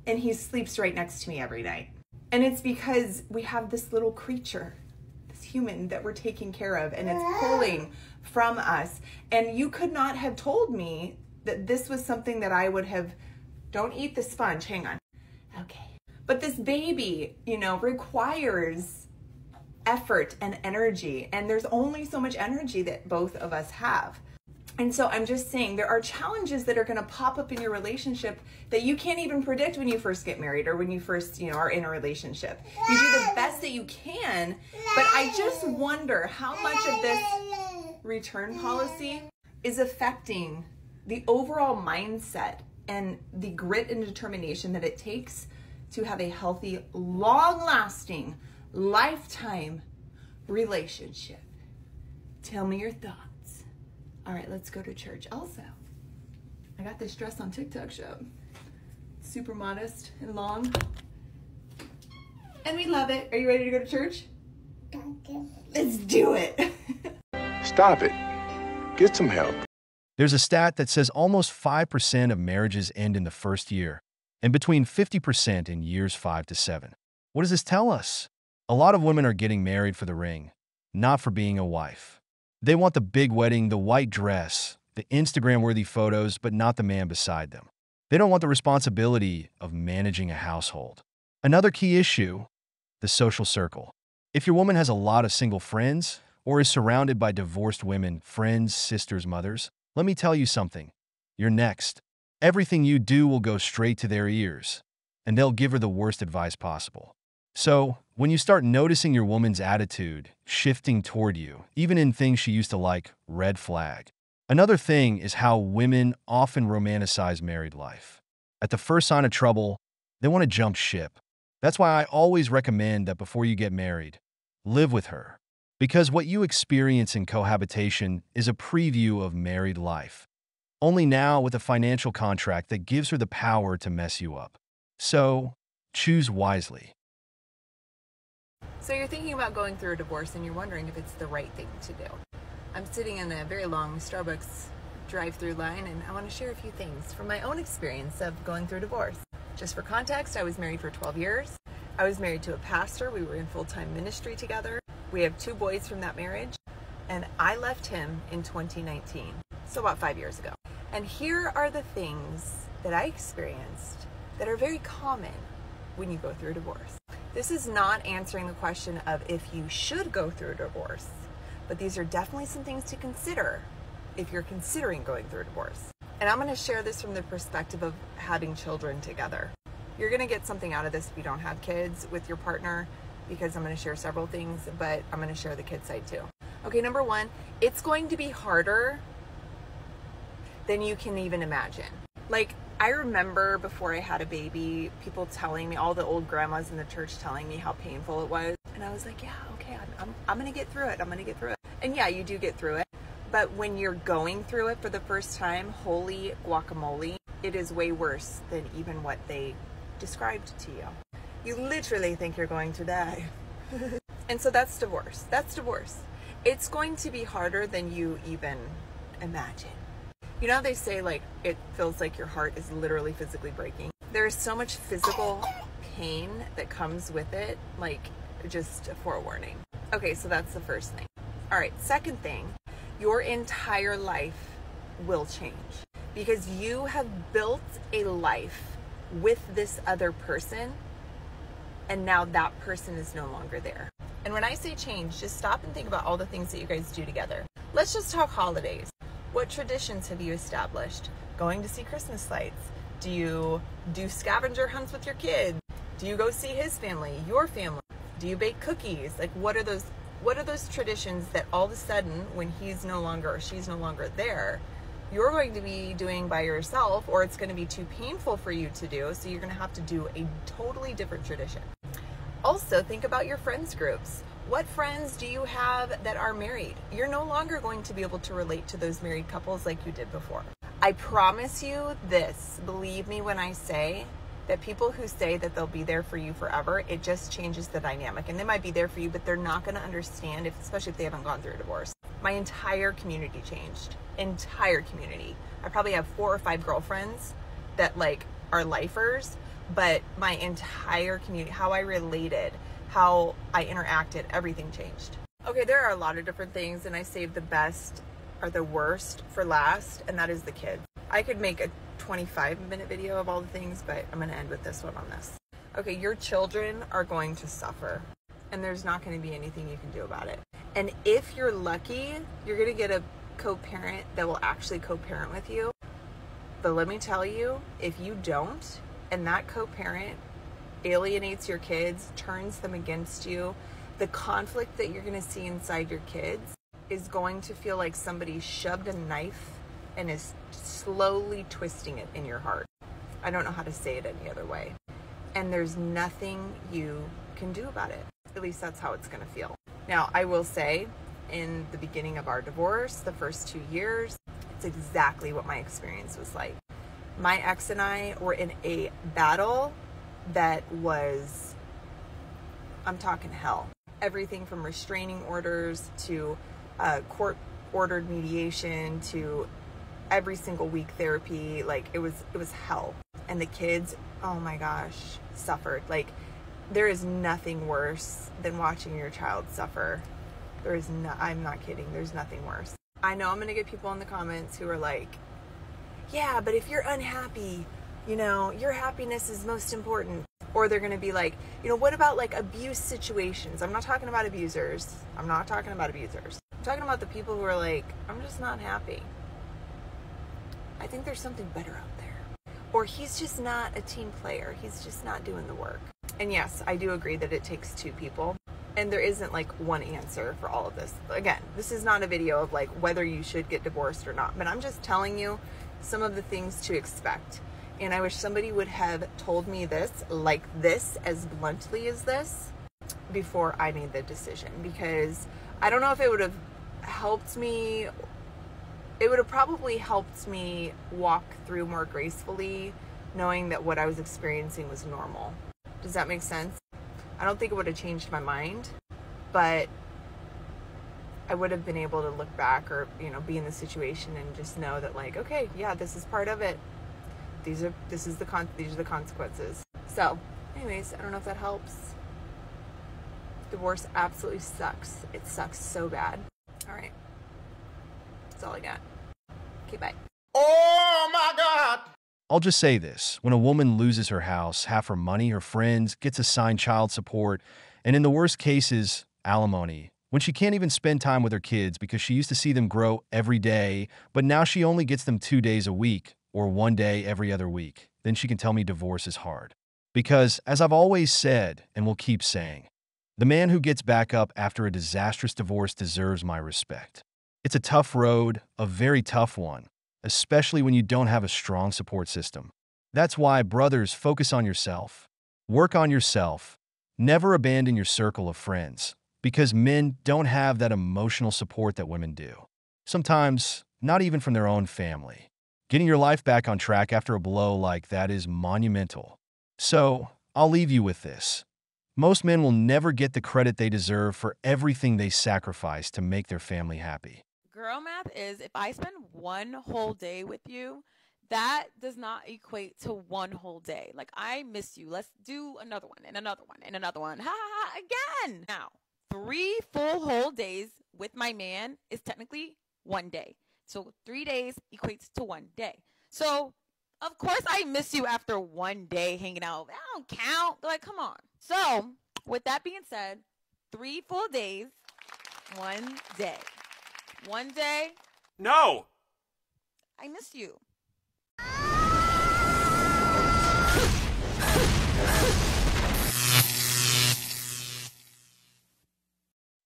and he sleeps right next to me every night. And it's because we have this little creature, this human that we're taking care of, and it's pulling from us. And you could not have told me that this was something that I would have, don't eat the sponge, hang on. Okay. But this baby, you know, requires effort and energy, and there's only so much energy that both of us have. And so I'm just saying, there are challenges that are going to pop up in your relationship that you can't even predict when you first get married or when you first, you know, are in a relationship. You do the best that you can, but I just wonder how much of this return policy is affecting the overall mindset and the grit and determination that it takes to have a healthy, long-lasting, lifetime relationship. Tell me your thoughts. All right, let's go to church. Also, I got this dress on TikTok shop. Super modest and long. And we love it. Are you ready to go to church? Let's do it. Stop it. Get some help. There's a stat that says almost 5% of marriages end in the first year, and between 50% in years 5 to 7. What does this tell us? A lot of women are getting married for the ring, not for being a wife. They want the big wedding, the white dress, the Instagram-worthy photos, but not the man beside them. They don't want the responsibility of managing a household. Another key issue, the social circle. If your woman has a lot of single friends or is surrounded by divorced women, friends, sisters, mothers, let me tell you something. You're next. Everything you do will go straight to their ears, and they'll give her the worst advice possible. So, when you start noticing your woman's attitude shifting toward you, even in things she used to like, red flag. Another thing is how women often romanticize married life. At the first sign of trouble, they want to jump ship. That's why I always recommend that before you get married, live with her. Because what you experience in cohabitation is a preview of married life. Only now with a financial contract that gives her the power to mess you up. So, choose wisely. So you're thinking about going through a divorce and you're wondering if it's the right thing to do. I'm sitting in a very long Starbucks drive-through line, and I want to share a few things from my own experience of going through divorce. Just for context, I was married for 12 years. I was married to a pastor. We were in full-time ministry together. We have 2 boys from that marriage, and I left him in 2019, so about 5 years ago. And here are the things that I experienced that are very common when you go through a divorce. This is not answering the question of if you should go through a divorce, but these are definitely some things to consider if you're considering going through a divorce. And I'm going to share this from the perspective of having children together. You're going to get something out of this if you don't have kids with your partner, because I'm going to share several things, but I'm going to share the kid side too. Okay, number 1, it's going to be harder than you can even imagine. Like, I remember before I had a baby, people telling me, all the old grandmas in the church telling me how painful it was. And I was like, yeah, okay, I'm going to get through it. I'm going to get through it. And yeah, you do get through it. But when you're going through it for the first time, holy guacamole, it is way worse than even what they described to you. You literally think you're going to die. And so that's divorce. That's divorce. It's going to be harder than you even imagine. You know how they say, like, it feels like your heart is literally physically breaking? There is so much physical pain that comes with it, like, just a forewarning. Okay, so that's the first thing. All right, second thing, your entire life will change because you have built a life with this other person, and now that person is no longer there. And when I say change, just stop and think about all the things that you guys do together. Let's just talk holidays. What traditions have you established? Going to see Christmas lights? Do you do scavenger hunts with your kid? Do you go see his family, your family? Do you bake cookies? Like, what are those traditions that all of a sudden, when he's no longer or she's no longer there, you're going to be doing by yourself, or it's going to be too painful for you to do, so you're going to have to do a totally different tradition. Also, think about your friends groups. What friends do you have that are married? You're no longer going to be able to relate to those married couples like you did before. I promise you this, believe me when I say that people who say that they'll be there for you forever, it just changes the dynamic. And they might be there for you, but they're not going to understand, especially if they haven't gone through a divorce. My entire community changed. Entire community. I probably have 4 or 5 girlfriends that like are lifers, but my entire community, how I related, how I interacted, everything changed. Okay, there are a lot of different things, and I saved the best or the worst for last, and that is the kids. I could make a 25-minute video of all the things, but I'm going to end with this one on this. Okay, your children are going to suffer, and there's not going to be anything you can do about it. And if you're lucky, you're going to get a co-parent that will actually co-parent with you. But let me tell you, if you don't, and that co-parent alienates your kids, turns them against you, the conflict that you're going to see inside your kids is going to feel like somebody shoved a knife and is slowly twisting it in your heart. I don't know how to say it any other way. And there's nothing you can do about it. At least that's how it's going to feel. Now, I will say, in the beginning of our divorce, the first 2 years, it's exactly what my experience was like. My ex and I were in a battle that was, I'm talking hell. Everything from restraining orders to court-ordered mediation to every single week therapy. Like, it was hell. And the kids, oh my gosh, suffered. Like, there is nothing worse than watching your child suffer. I'm not kidding, there's nothing worse. I know I'm gonna get people in the comments who are like, yeah, but if you're unhappy, you know, your happiness is most important. Or they're gonna be like, you know, what about like abuse situations? I'm not talking about abusers. I'm talking about the people who are like, I'm just not happy. I think there's something better out there. Or he's just not a team player. He's just not doing the work. And yes, I do agree that it takes 2 people. And there isn't like one answer for all of this. Again, this is not a video of like whether you should get divorced or not, but I'm just telling you some of the things to expect. And I wish somebody would have told me this, like this, as bluntly as this, before I made the decision. Because I don't know if it would have helped me. It would have probably helped me walk through more gracefully, knowing that what I was experiencing was normal. Does that make sense? I don't think it would have changed my mind, but I would have been able to look back or, you know, be in the situation and just know that like, okay, yeah, this is part of it. These are the consequences. So, anyways, I don't know if that helps. Divorce absolutely sucks. It sucks so bad. All right. That's all I got. Okay, bye. Oh my God! I'll just say this. When a woman loses her house, half her money, her friends, gets assigned child support, and in the worst cases, alimony, when she can't even spend time with her kids because she used to see them grow every day, but now she only gets them 2 days a week or 1 day every other week, then she can tell me divorce is hard. Because, as I've always said and will keep saying, the man who gets back up after a disastrous divorce deserves my respect. It's a tough road, a very tough one, especially when you don't have a strong support system. That's why, brothers, focus on yourself. Work on yourself. Never abandon your circle of friends, because men don't have that emotional support that women do. Sometimes, not even from their own family. Getting your life back on track after a blow like that is monumental. So, I'll leave you with this. Most men will never get the credit they deserve for everything they sacrifice to make their family happy. girl math is if I spend one whole day with you, that does not equate to one whole day. Like, I miss you. Let's do another one and another one and another one. Ha ha ha, again. Now, 3 full whole days with my man is technically 1 day. So 3 days equates to 1 day. So, of course, I miss you after 1 day hanging out. That don't count. Like, come on. So, with that being said, 3 full days, 1 day. 1 day. No! I miss you.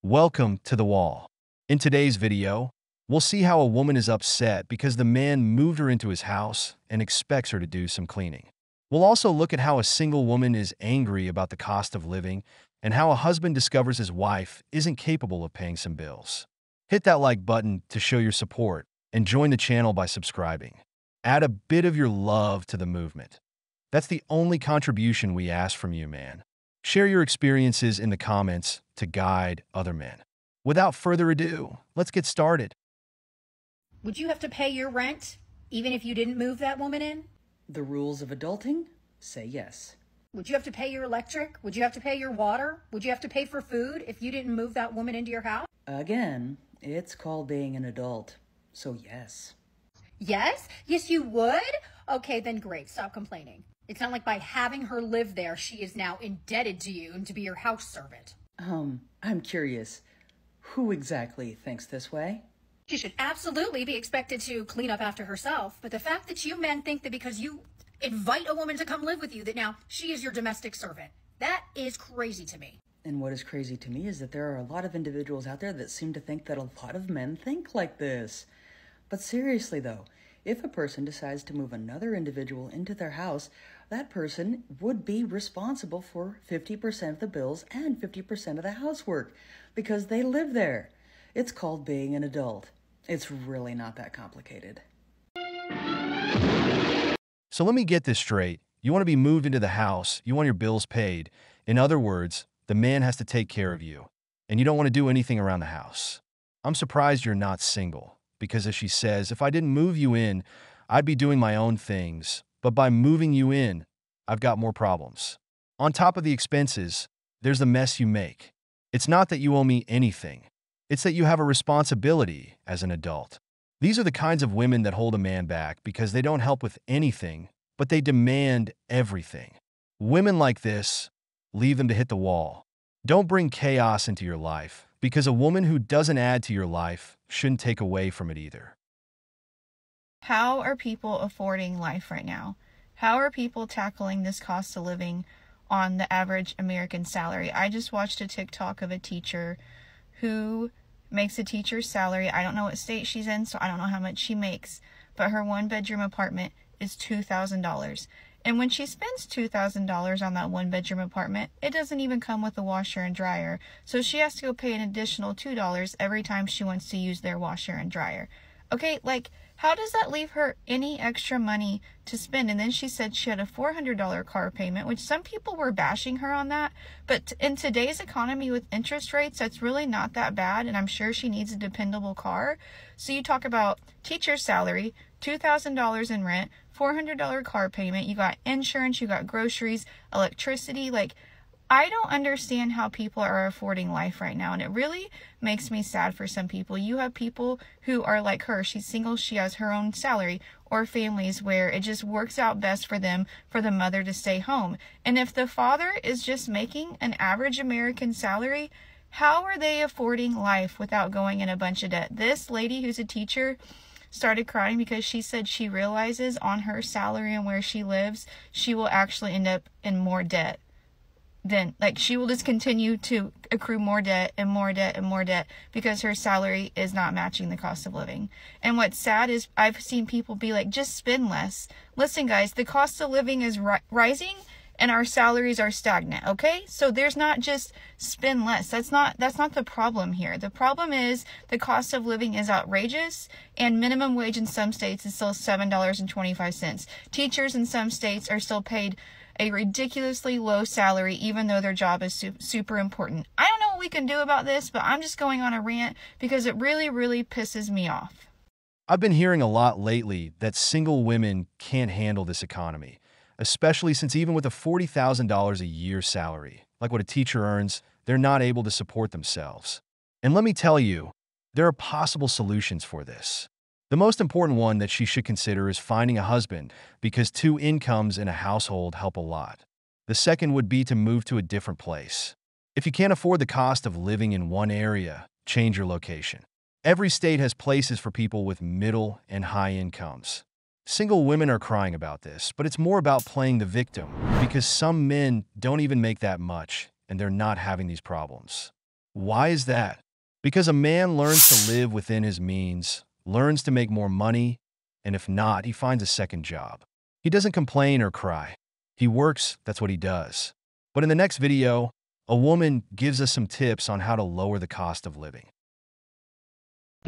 Welcome to The Wall. In today's video, we'll see how a woman is upset because the man moved her into his house and expects her to do some cleaning. We'll also look at how a single woman is angry about the cost of living and how a husband discovers his wife isn't capable of paying some bills. Hit that like button to show your support and join the channel by subscribing. Add a bit of your love to the movement. That's the only contribution we ask from you, man. Share your experiences in the comments to guide other men. Without further ado, let's get started. Would you have to pay your rent even if you didn't move that woman in? The rules of adulting say yes. Would you have to pay your electric? Would you have to pay your water? Would you have to pay for food if you didn't move that woman into your house? Again, it's called being an adult, so yes. Yes? Yes, you would? Okay, then great. Stop complaining. It's not like by having her live there, she is now indebted to you and to be your house servant. I'm curious. Who exactly thinks this way? She should absolutely be expected to clean up after herself, but the fact that you men think that because you invite a woman to come live with you, that now she is your domestic servant, that is crazy to me. And what is crazy to me is that there are a lot of individuals out there that seem to think that a lot of men think like this. But seriously though, if a person decides to move another individual into their house, that person would be responsible for 50% of the bills and 50% of the housework because they live there. It's called being an adult. It's really not that complicated. So let me get this straight. You want to be moved into the house, you want your bills paid. In other words, the man has to take care of you, and you don't want to do anything around the house. I'm surprised you're not single, because as she says, if I didn't move you in, I'd be doing my own things, but by moving you in, I've got more problems. On top of the expenses, there's the mess you make. It's not that you owe me anything. It's that you have a responsibility as an adult. These are the kinds of women that hold a man back because they don't help with anything, but they demand everything. Women like this, leave them to hit the wall. Don't bring chaos into your life, because a woman who doesn't add to your life shouldn't take away from it either. How are people affording life right now? How are people tackling this cost of living on the average American salary? I just watched a TikTok of a teacher who makes a teacher's salary. I don't know what state she's in, so I don't know how much she makes, but her 1-bedroom apartment is $2,000. And when she spends $2,000 on that 1-bedroom apartment, it doesn't even come with a washer and dryer. So she has to go pay an additional $2 every time she wants to use their washer and dryer. Okay, like, how does that leave her any extra money to spend? And then she said she had a $400 car payment, which some people were bashing her on that. But in today's economy with interest rates, that's really not that bad. And I'm sure she needs a dependable car. So you talk about teacher's salary, $2,000 in rent, $400 car payment, you got insurance, you got groceries, electricity. Like, I don't understand how people are affording life right now, and it really makes me sad for some people. You have people who are like her. She's single, she has her own salary, or families where it just works out best for them for the mother to stay home. And if the father is just making an average American salary, how are they affording life without going in a bunch of debt? This lady who's a teacher started crying because she said she realizes on her salary and where she lives, she will actually end up in more debt. Then, like, she will just continue to accrue more debt and more debt and more debt because her salary is not matching the cost of living. And what's sad is I've seen people be like, just spend less. Listen, guys, the cost of living is rising and our salaries are stagnant, okay? So there's not just spend less. That's not the problem here. The problem is the cost of living is outrageous, and minimum wage in some states is still $7.25. Teachers in some states are still paid a ridiculously low salary, even though their job is super important. I don't know what we can do about this, but I'm just going on a rant because it really, really pisses me off. I've been hearing a lot lately that single women can't handle this economy, especially since even with a $40,000 a year salary, like what a teacher earns, they're not able to support themselves. And let me tell you, there are possible solutions for this. The most important one that she should consider is finding a husband, because 2 incomes in a household help a lot. The second would be to move to a different place. If you can't afford the cost of living in one area, change your location. Every state has places for people with middle and high incomes. Single women are crying about this, but it's more about playing the victim, because some men don't even make that much, and they're not having these problems. Why is that? Because a man learns to live within his means, learns to make more money, and if not, he finds a second job. He doesn't complain or cry. He works, that's what he does. But in the next video, a woman gives us some tips on how to lower the cost of living.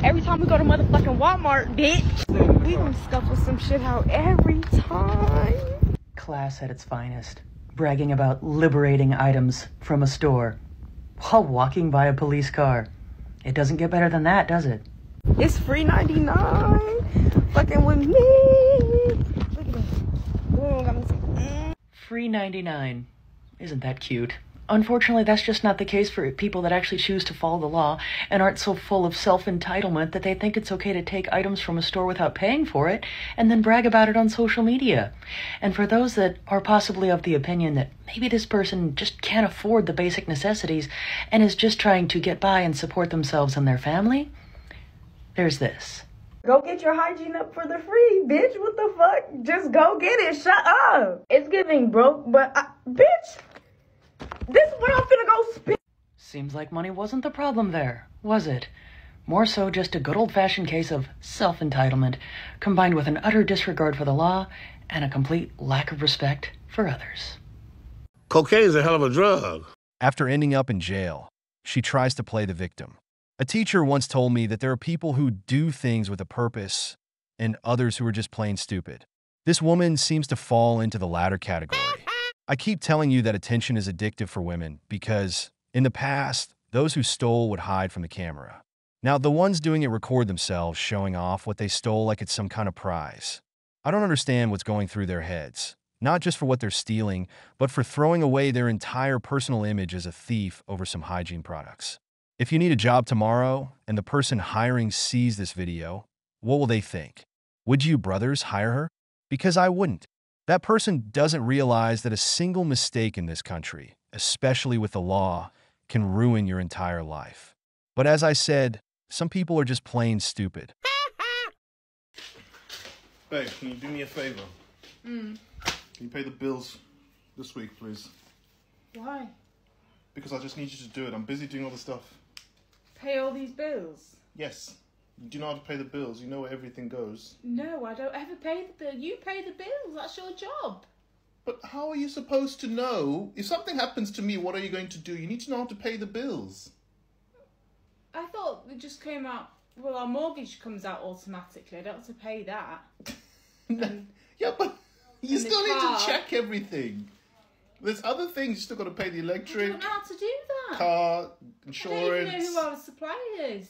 Every time we go to motherfucking Walmart, bitch, we gonna scuffle some shit out every time. Class at its finest, bragging about liberating items from a store while walking by a police car. It doesn't get better than that, does it? It's free 99. Fucking with me. Look at this. Ooh, got me some. Free 99. Isn't that cute? Unfortunately, that's just not the case for people that actually choose to follow the law and aren't so full of self-entitlement that they think it's okay to take items from a store without paying for it and then brag about it on social media. And for those that are possibly of the opinion that maybe this person just can't afford the basic necessities and is just trying to get by and support themselves and their family, there's this. Go get your hygiene up for the free, bitch. What the fuck? Just go get it. Shut up. It's giving broke, but bitch. This is what I'm finna go spend. Seems like money wasn't the problem there, was it? More so just a good old-fashioned case of self-entitlement, combined with an utter disregard for the law and a complete lack of respect for others. Cocaine's a hell of a drug. After ending up in jail, she tries to play the victim. A teacher once told me that there are people who do things with a purpose and others who are just plain stupid. This woman seems to fall into the latter category. I keep telling you that attention is addictive for women because, in the past, those who stole would hide from the camera. Now, the ones doing it record themselves showing off what they stole like it's some kind of prize. I don't understand what's going through their heads, not just for what they're stealing, but for throwing away their entire personal image as a thief over some hygiene products. If you need a job tomorrow and the person hiring sees this video, what will they think? Would you brothers hire her? Because I wouldn't. That person doesn't realize that a single mistake in this country, especially with the law, can ruin your entire life. But as I said, some people are just plain stupid. Babe, can you do me a favor? Can you pay the bills this week, please? Why? Because I just need you to do it. I'm busy doing all the stuff. Pay all these bills? Yes. You do know how to pay the bills. You know where everything goes. No, I don't ever pay the bill. You pay the bills. That's your job. But how are you supposed to know? If something happens to me, what are you going to do? You need to know how to pay the bills. I thought it just came out. Well, our mortgage comes out automatically. I don't have to pay that. Yeah, but you still need to check everything. There's other things. You still got to pay the electric. I don't know how to do that. Car, insurance. I don't even know who our supplier is.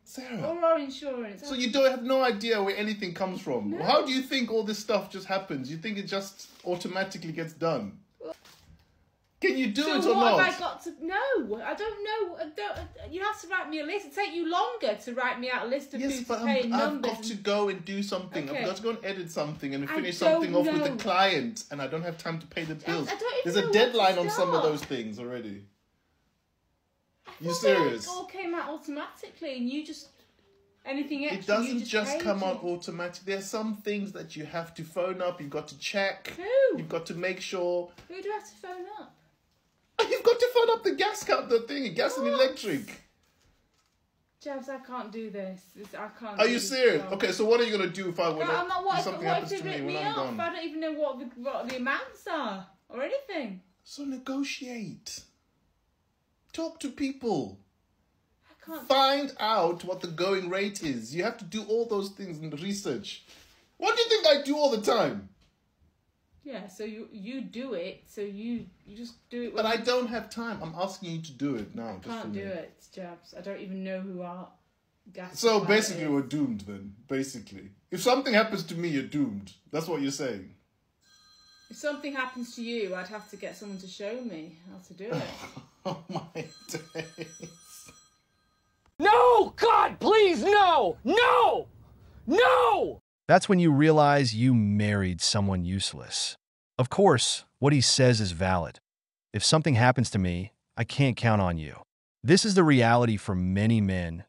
Sarah. Or our insurance. So you don't have no idea where anything comes from. No. How do you think all this stuff just happens? You think it just automatically gets done? Can you do it or not? So what have I got to... No, I don't know. You have to write me a list. It'd take you longer to write me out a list of who's paying numbers. I've got to go and do something. Okay. I've got to go and edit something and finish something off with the client. And I don't have time to pay the bills. There's a deadline on some of those things already. You serious? It all came out automatically and you just... Anything extra, it doesn't just come out automatically. There's some things that you have to phone up. You've got to check. Who? You've got to make sure. Who do I have to phone up? You've got to phone up the gas company, gas and electric. Jabs, I can't do this. I can't. Are you serious? Okay, so what are you gonna do if something happens to me when I'm gone? I don't even know what the amounts are or anything. So negotiate. Talk to people. I can't. Find out what the going rate is. You have to do all those things in the research. What do you think I do all the time? Yeah, so you do it, so you just do it. But I don't have time. I'm asking you to do it now. I can't do it, Jabs. I don't even know who our gas. So basically, we're doomed then. Basically, if something happens to me, you're doomed. That's what you're saying. If something happens to you, I'd have to get someone to show me how to do it. Oh my days. No! God, please, no! No! No! That's when you realize you married someone useless. Of course, what he says is valid. If something happens to me, I can't count on you. This is the reality for many men.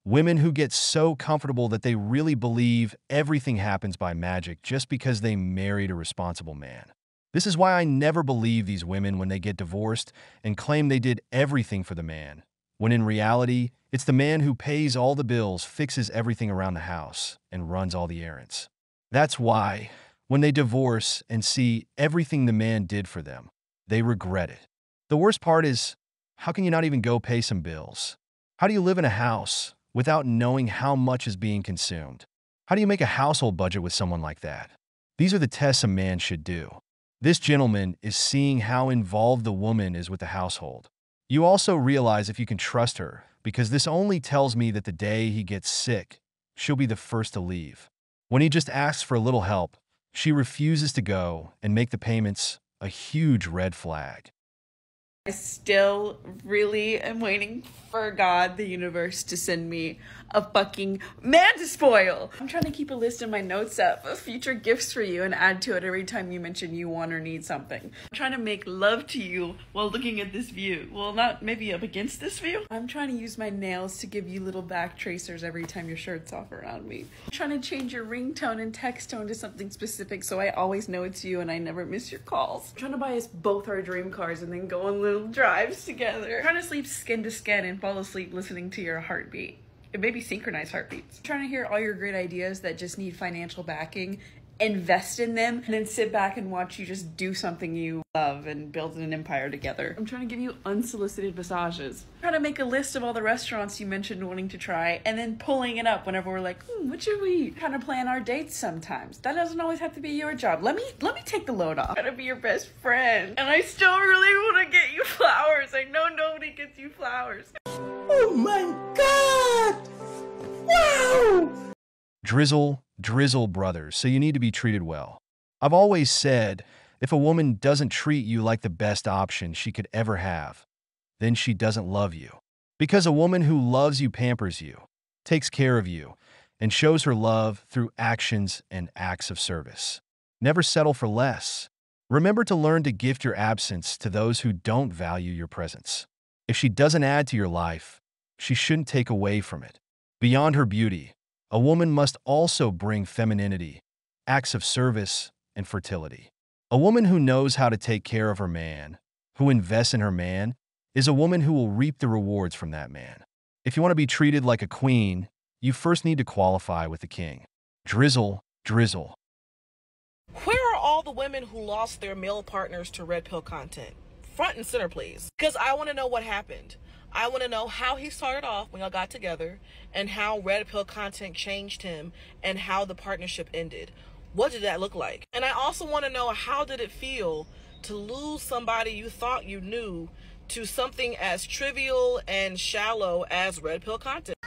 Women who get so comfortable that they really believe everything happens by magic just because they married a responsible man. This is why I never believe these women when they get divorced and claim they did everything for the man, when in reality, it's the man who pays all the bills, fixes everything around the house, and runs all the errands. That's why, when they divorce and see everything the man did for them, they regret it. The worst part is, how can you not even go pay some bills? How do you live in a house without knowing how much is being consumed? How do you make a household budget with someone like that? These are the tests a man should do. This gentleman is seeing how involved the woman is with the household. You also realize if you can trust her, because this only tells me that the day he gets sick, she'll be the first to leave. When he just asks for a little help, she refuses to go and make the payments, a huge red flag. I still really am waiting for God, the universe, to send me a fucking man to spoil. I'm trying to keep a list in my notes app of future gifts for you and add to it every time you mention you want or need something. I'm trying to make love to you while looking at this view. Well, not maybe up against this view. I'm trying to use my nails to give you little back tracers every time your shirt's off around me. I'm trying to change your ringtone and text tone to something specific so I always know it's you and I never miss your calls. I'm trying to buy us both our dream cars and then go on little drives together. I'm trying to sleep skin to skin and fall asleep listening to your heartbeat. It may be synchronized heartbeats. I'm trying to hear all your great ideas that just need financial backing, invest in them, and then sit back and watch you just do something you love and build an empire together. I'm trying to give you unsolicited massages. I'm trying to make a list of all the restaurants you mentioned wanting to try and then pulling it up whenever we're like, what should we eat? Kind of plan our dates sometimes. That doesn't always have to be your job. Let me take the load off. I'm trying to be your best friend. And I still really want to get you flowers. I know nobody gets you flowers. Oh my God! Wow! Drizzle brothers, so you need to be treated well. I've always said, if a woman doesn't treat you like the best option she could ever have, then she doesn't love you. Because a woman who loves you pampers you, takes care of you, and shows her love through actions and acts of service. Never settle for less. Remember to learn to gift your absence to those who don't value your presence. If she doesn't add to your life, she shouldn't take away from it. Beyond her beauty, a woman must also bring femininity, acts of service, and fertility. A woman who knows how to take care of her man, who invests in her man, is a woman who will reap the rewards from that man. If you want to be treated like a queen, you first need to qualify with the king. Drizzle. Where are all the women who lost their male partners to red pill content? Front and center, please. Because I want to know what happened. I want to know how he started off when y'all got together and how red pill content changed him and how the partnership ended. What did that look like? And I also want to know, how did it feel to lose somebody you thought you knew to something as trivial and shallow as red pill content?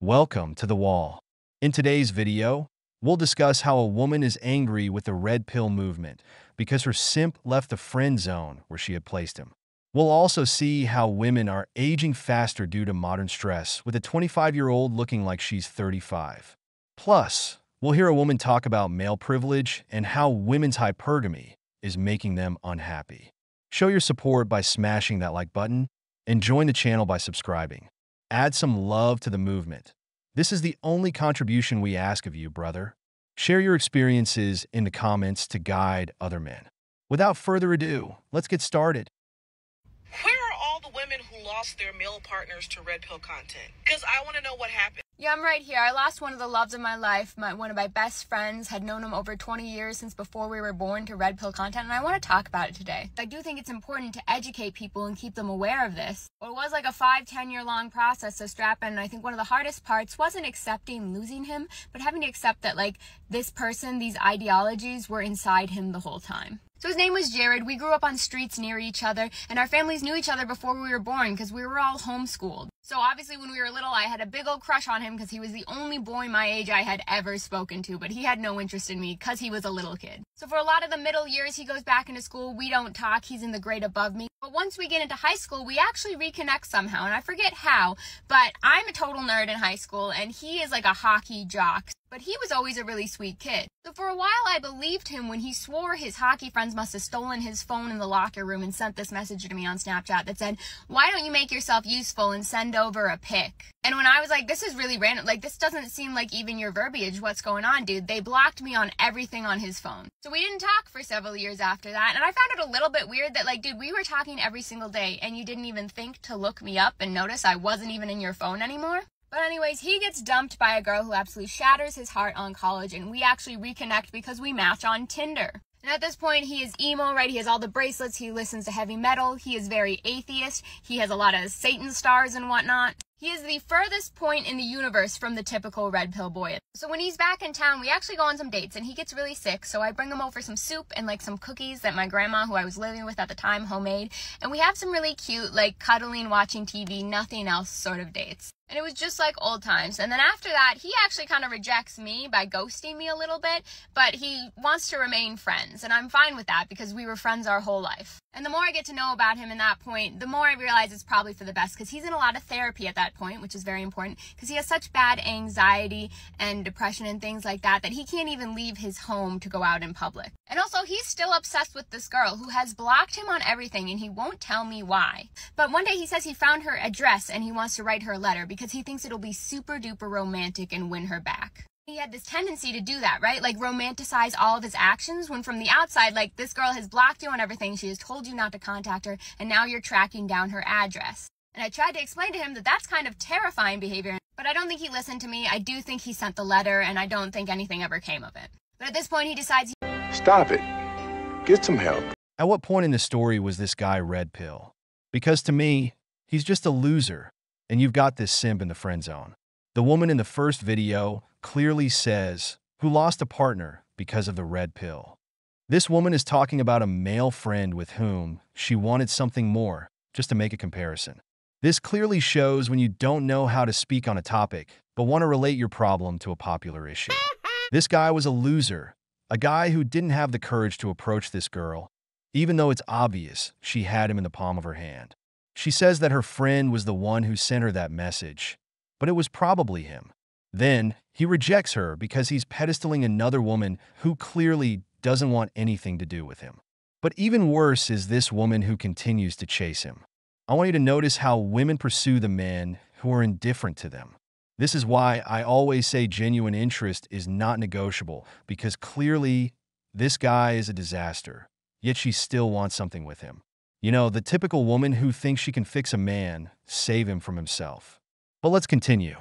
Welcome to The Wall. In today's video, we'll discuss how a woman is angry with the red pill movement because her simp left the friend zone where she had placed him. We'll also see how women are aging faster due to modern stress, with a 25-year-old looking like she's 35. Plus, we'll hear a woman talk about male privilege and how women's hypergamy is making them unhappy. Show your support by smashing that like button and join the channel by subscribing. Add some love to the movement. This is the only contribution we ask of you, brother. Share your experiences in the comments to guide other men. Without further ado, let's get started. Where are all the women who lost their male partners to red pill content? Because I want to know what happened. Yeah, I'm right here. I lost one of the loves of my life. One of my best friends, had known him over 20 years since before we were born, to red pill content, and I want to talk about it today. I do think it's important to educate people and keep them aware of this. Well, it was like a 5-10 year long process, so strap in. And I think one of the hardest parts wasn't accepting losing him, but having to accept that, like, this person, these ideologies were inside him the whole time. So his name was Jared. We grew up on streets near each other, and our families knew each other before we were born because we were all homeschooled. So obviously when we were little, I had a big old crush on him because he was the only boy my age I had ever spoken to, but he had no interest in me because he was a little kid. So for a lot of the middle years, he goes back into school. We don't talk. He's in the grade above me. But once we get into high school, we actually reconnect somehow, and I forget how, but I'm a total nerd in high school, and he is like a hockey jock. But he was always a really sweet kid. So for a while, I believed him when he swore his hockey friends must have stolen his phone in the locker room and sent this message to me on Snapchat that said, "Why don't you make yourself useful and send over a pic?" And when I was like, this is really random, like, this doesn't seem like even your verbiage, what's going on, dude? They blocked me on everything on his phone. So we didn't talk for several years after that, and I found it a little bit weird that, like, dude, we were talking every single day, and you didn't even think to look me up and notice I wasn't even in your phone anymore? But anyways, he gets dumped by a girl who absolutely shatters his heart on college, and we actually reconnect because we match on Tinder. And at this point, he is emo, right? He has all the bracelets, he listens to heavy metal, he is very atheist, he has a lot of Satan stars and whatnot. He is the furthest point in the universe from the typical red pill boy. So when he's back in town, we actually go on some dates, and he gets really sick, so I bring him over some soup and like some cookies that my grandma, who I was living with at the time, homemade, and we have some really cute, like, cuddling, watching TV, nothing else sort of dates. And it was just like old times. And then after that, he actually kind of rejects me by ghosting me a little bit, but he wants to remain friends. And I'm fine with that because we were friends our whole life. And the more I get to know about him in that point, the more I realize it's probably for the best because he's in a lot of therapy at that point, which is very important because he has such bad anxiety and depression and things like that that he can't even leave his home to go out in public. And also, he's still obsessed with this girl who has blocked him on everything, and he won't tell me why. But one day he says he found her address and he wants to write her a letter because he thinks it'll be super duper romantic and win her back. He had this tendency to do that, right? Like, romanticize all of his actions when from the outside, like, this girl has blocked you on everything, she has told you not to contact her, and now you're tracking down her address. And I tried to explain to him that that's kind of terrifying behavior, but I don't think he listened to me. I do think he sent the letter, and I don't think anything ever came of it. But at this point, he decides... Stop it. Get some help. At what point in the story was this guy red pill? Because to me, he's just a loser, and you've got this simp in the friend zone. The woman in the first video clearly says, who lost a partner because of the red pill. This woman is talking about a male friend with whom she wanted something more, just to make a comparison. This clearly shows when you don't know how to speak on a topic, but want to relate your problem to a popular issue. This guy was a loser, a guy who didn't have the courage to approach this girl, even though it's obvious she had him in the palm of her hand. She says that her friend was the one who sent her that message, but it was probably him. Then, he rejects her because he's pedestaling another woman who clearly doesn't want anything to do with him. But even worse is this woman who continues to chase him. I want you to notice how women pursue the men who are indifferent to them. This is why I always say genuine interest is not negotiable, because clearly this guy is a disaster, yet she still wants something with him. You know, the typical woman who thinks she can fix a man, save him from himself. But let's continue.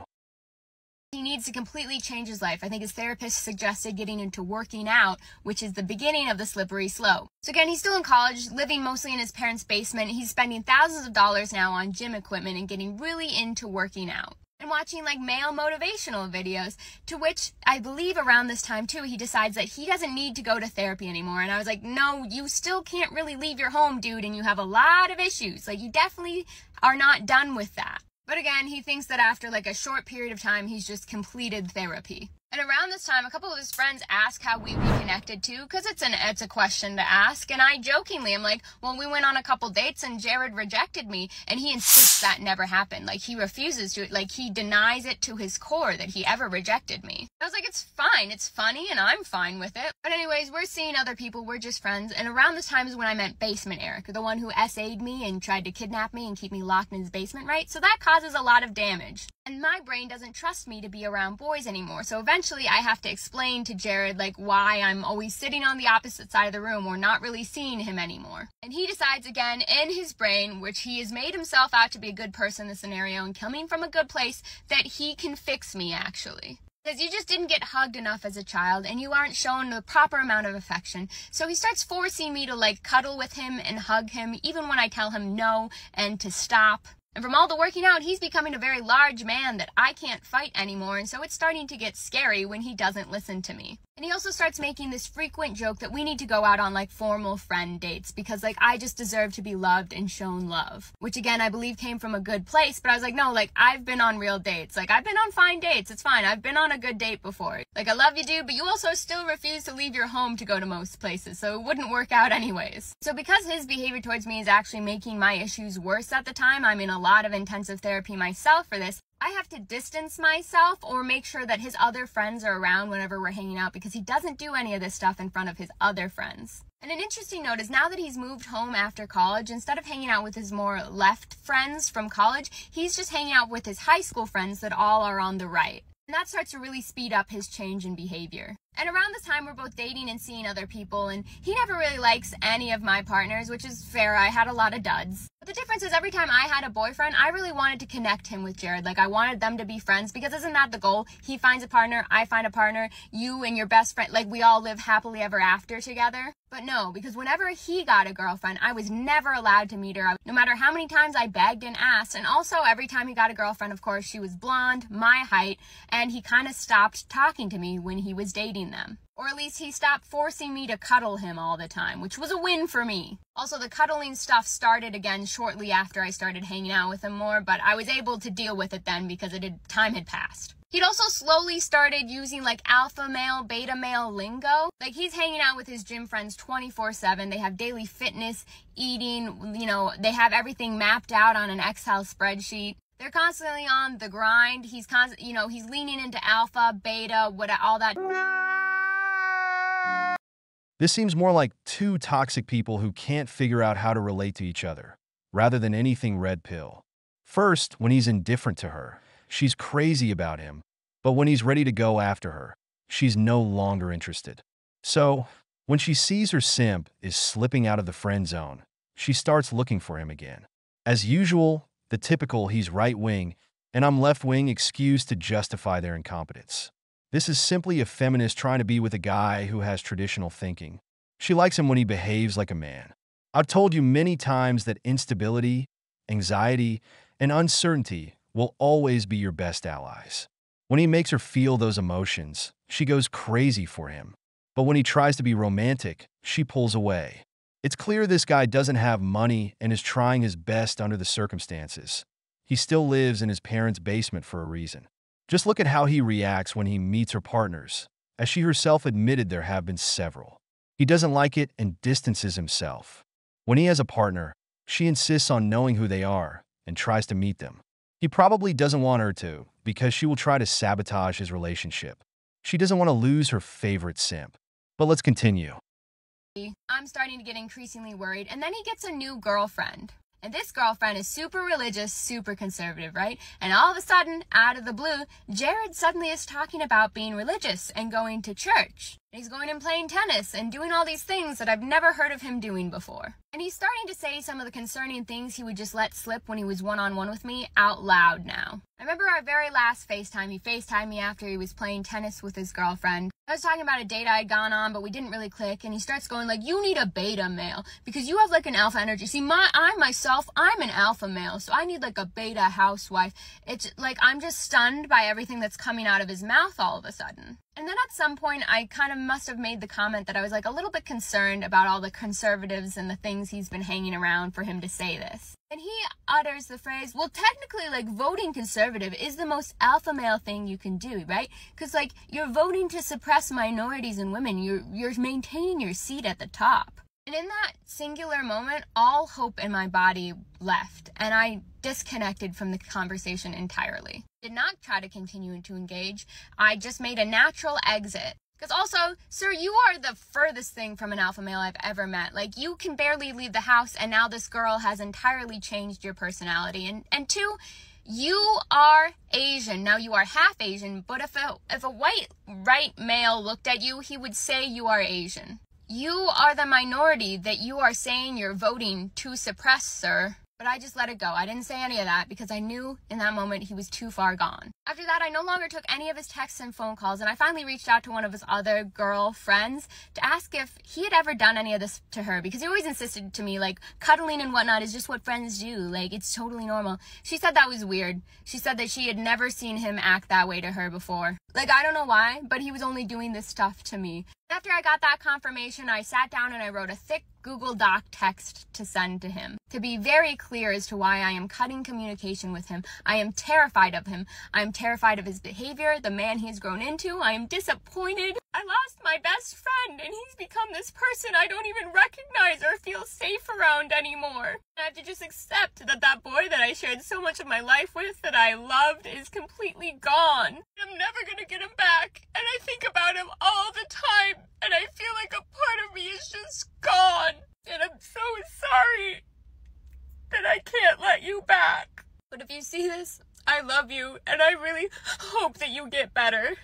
He needs to completely change his life. I think his therapist suggested getting into working out, which is the beginning of the slippery slope. So again, he's still in college, living mostly in his parents' basement. He's spending thousands of dollars now on gym equipment and getting really into working out. And watching like male motivational videos, to which I believe around this time too, he decides that he doesn't need to go to therapy anymore. And I was like, no, you still can't really leave your home, dude, and you have a lot of issues. Like, you definitely are not done with that. But again, he thinks that after like a short period of time, he's just completed therapy. And around this time, a couple of his friends ask how we reconnected too, because it's a question to ask. And I jokingly am like, well, we went on a couple dates and Jared rejected me, and he insists that never happened. Like, he refuses to, like, he denies it to his core that he ever rejected me. I was like, it's fine, it's funny, and I'm fine with it. But anyways, we're seeing other people, we're just friends. And around this time is when I met Basement Eric, the one who SA'd me and tried to kidnap me and keep me locked in his basement, right? So that causes a lot of damage. And my brain doesn't trust me to be around boys anymore. So eventually eventually I have to explain to Jared, like, why I'm always sitting on the opposite side of the room or not really seeing him anymore. And he decides again in his brain, which he has made himself out to be a good person in the scenario and coming from a good place, that he can fix me, actually. Because you just didn't get hugged enough as a child and you aren't shown the proper amount of affection. So he starts forcing me to, like, cuddle with him and hug him, even when I tell him no and to stop. And from all the working out, he's becoming a very large man that I can't fight anymore, and so it's starting to get scary when he doesn't listen to me. And he also starts making this frequent joke that we need to go out on, like, formal friend dates because, like, I just deserve to be loved and shown love. Which, again, I believe came from a good place, but I was like, no, like, I've been on real dates. Like, I've been on fine dates. It's fine. I've been on a good date before. Like, I love you, dude, but you also still refuse to leave your home to go to most places, so it wouldn't work out anyways. So because his behavior towards me is actually making my issues worse at the time, I'm in a lot of intensive therapy myself for this, I have to distance myself or make sure that his other friends are around whenever we're hanging out because he doesn't do any of this stuff in front of his other friends. And an interesting note is now that he's moved home after college, instead of hanging out with his more left friends from college, he's just hanging out with his high school friends that all are on the right. And that starts to really speed up his change in behavior. And around this time, we're both dating and seeing other people, and he never really likes any of my partners, which is fair. I had a lot of duds. But the difference is every time I had a boyfriend, I really wanted to connect him with Jared. Like, I wanted them to be friends because isn't that the goal? He finds a partner, I find a partner, you and your best friend, like, we all live happily ever after together. But no, because whenever he got a girlfriend, I was never allowed to meet her, no matter how many times I begged and asked. And also, every time he got a girlfriend, of course, she was blonde, my height, and he kind of stopped talking to me when he was dating them. Or at least he stopped forcing me to cuddle him all the time, which was a win for me. Also, the cuddling stuff started again shortly after I started hanging out with him more, but I was able to deal with it then because time had passed. He'd also slowly started using, like, alpha male, beta male lingo. Like, he's hanging out with his gym friends 24/7. They have daily fitness, eating, you know, they have everything mapped out on an Excel spreadsheet. They're constantly on the grind. He's he's leaning into alpha, beta, all that. This seems more like two toxic people who can't figure out how to relate to each other, rather than anything red pill. First, when he's indifferent to her, she's crazy about him, but when he's ready to go after her, she's no longer interested. So, when she sees her simp is slipping out of the friend zone, she starts looking for him again. As usual, the typical he's right-wing and I'm left-wing excuse to justify their incompetence. This is simply a feminist trying to be with a guy who has traditional thinking. She likes him when he behaves like a man. I've told you many times that instability, anxiety, and uncertainty will always be your best allies. When he makes her feel those emotions, she goes crazy for him. But when he tries to be romantic, she pulls away. It's clear this guy doesn't have money and is trying his best under the circumstances. He still lives in his parents' basement for a reason. Just look at how he reacts when he meets her partners. As she herself admitted, there have been several. He doesn't like it and distances himself. When he has a partner, she insists on knowing who they are and tries to meet them. He probably doesn't want her to, because she will try to sabotage his relationship. She doesn't want to lose her favorite simp. But let's continue. I'm starting to get increasingly worried, and then he gets a new girlfriend. And this girlfriend is super religious, super conservative, right? And all of a sudden, out of the blue, Jared suddenly is talking about being religious and going to church. And he's going and playing tennis and doing all these things that I've never heard of him doing before. And he's starting to say some of the concerning things he would just let slip when he was one-on-one with me out loud now. I remember our very last FaceTime. He FaceTimed me after he was playing tennis with his girlfriend. I was talking about a date I had gone on, but we didn't really click. And he starts going like, you need a beta male because you have like an alpha energy. See, I'm an alpha male, so I need like a beta housewife. It's like I'm just stunned by everything that's coming out of his mouth all of a sudden. And then at some point, I kind of must have made the comment that I was like a little bit concerned about all the conservatives and the things he's been hanging around for him to say this. And he utters the phrase, well, technically, like, voting conservative is the most alpha male thing you can do, right? Because, like, you're voting to suppress minorities and women. You're maintaining your seat at the top. And in that singular moment, all hope in my body left, and I disconnected from the conversation entirely. Did not try to continue to engage. I just made a natural exit. Because also, sir, you are the furthest thing from an alpha male I've ever met. Like, you can barely leave the house, and now this girl has entirely changed your personality. And two, You are Asian. Now you are half Asian, but if a white right male looked at you, he would say you are Asian. You are the minority that you are saying you're voting to suppress, sir. But I just let it go. I didn't say any of that because I knew in that moment he was too far gone. After that, I no longer took any of his texts and phone calls, and I finally reached out to one of his other girl friends to ask if he had ever done any of this to her, because he always insisted to me, like, cuddling and whatnot is just what friends do. Like, it's totally normal. She said that was weird. She said that she had never seen him act that way to her before. Like, I don't know why, but he was only doing this stuff to me. After I got that confirmation, I sat down and I wrote a thick Google Doc text to send to him, to be very clear as to why I am cutting communication with him. I am terrified of him. I am terrified of his behavior, the man he has grown into. I am disappointed. I lost my best friend, and he's become this person I don't even recognize or feel safe around anymore. I have to just accept that that boy that I shared so much of my life with, that I loved, is completely gone. I'm never gonna get him back, and I think about him all the time, and I feel like a part of me is just gone. And I'm so sorry that I can't let you back. But if you see this, I love you, and I really hope that you get better.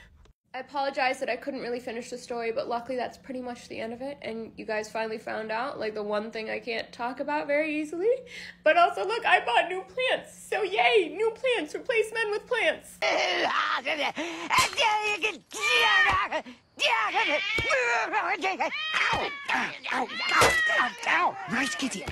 I apologize that I couldn't really finish the story, but luckily that's pretty much the end of it, and you guys finally found out, like, the one thing I can't talk about very easily. But also, look, I bought new plants, so yay, new plants, replace men with plants. Nice kitty.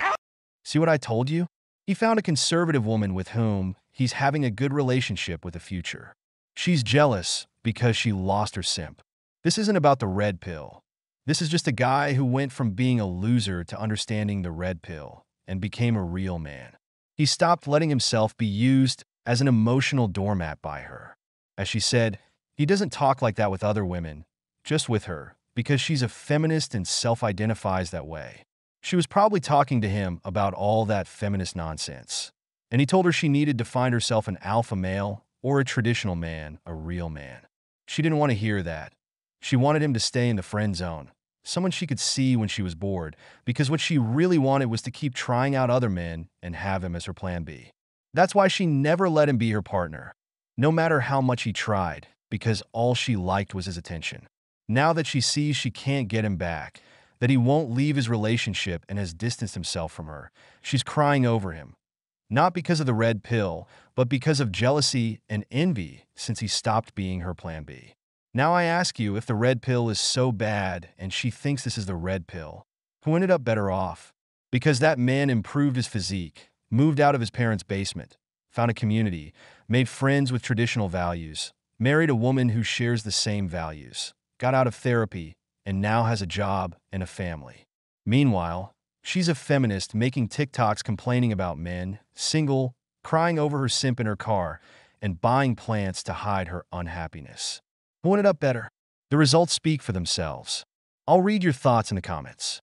See what I told you? He found a conservative woman with whom he's having a good relationship with a future. She's jealous because she lost her simp. This isn't about the red pill. This is just a guy who went from being a loser to understanding the red pill and became a real man. He stopped letting himself be used as an emotional doormat by her. As she said, he doesn't talk like that with other women, just with her, because she's a feminist and self-identifies that way. She was probably talking to him about all that feminist nonsense. And he told her she needed to find herself an alpha male or a traditional man, a real man. She didn't want to hear that. She wanted him to stay in the friend zone, someone she could see when she was bored, because what she really wanted was to keep trying out other men and have him as her plan B. That's why she never let him be her partner, no matter how much he tried, because all she liked was his attention. Now that she sees she can't get him back, that he won't leave his relationship and has distanced himself from her, she's crying over him. Not because of the red pill, but because of jealousy and envy since he stopped being her plan B. Now I ask you, if the red pill is so bad and she thinks this is the red pill, who ended up better off? Because that man improved his physique, moved out of his parents' basement, found a community, made friends with traditional values, married a woman who shares the same values, got out of therapy, and now has a job and a family. Meanwhile, she's a feminist making TikToks complaining about men, single, crying over her simp in her car, and buying plants to hide her unhappiness. Who ended up better? The results speak for themselves. I'll read your thoughts in the comments.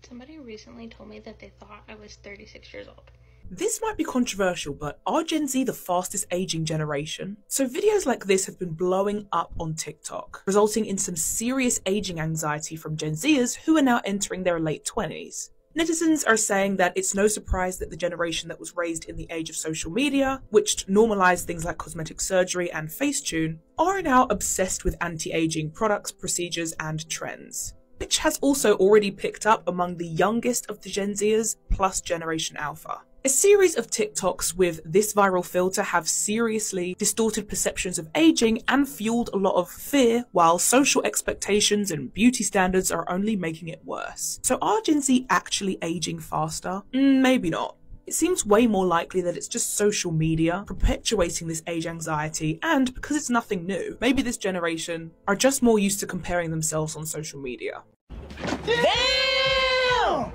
Somebody recently told me that they thought I was 36 years old. This might be controversial, but are Gen Z the fastest aging generation? So videos like this have been blowing up on TikTok, resulting in some serious aging anxiety from Gen Zers who are now entering their late 20s. Netizens are saying that it's no surprise that the generation that was raised in the age of social media, which normalized things like cosmetic surgery and Facetune, are now obsessed with anti-aging products, procedures, and trends, which has also already picked up among the youngest of the Gen Zers plus Generation Alpha. A series of TikToks with this viral filter have seriously distorted perceptions of aging and fueled a lot of fear, while social expectations and beauty standards are only making it worse. So are Gen Z actually aging faster? Maybe not. It seems way more likely that it's just social media perpetuating this age anxiety, and because it's nothing new, maybe this generation are just more used to comparing themselves on social media. Damn!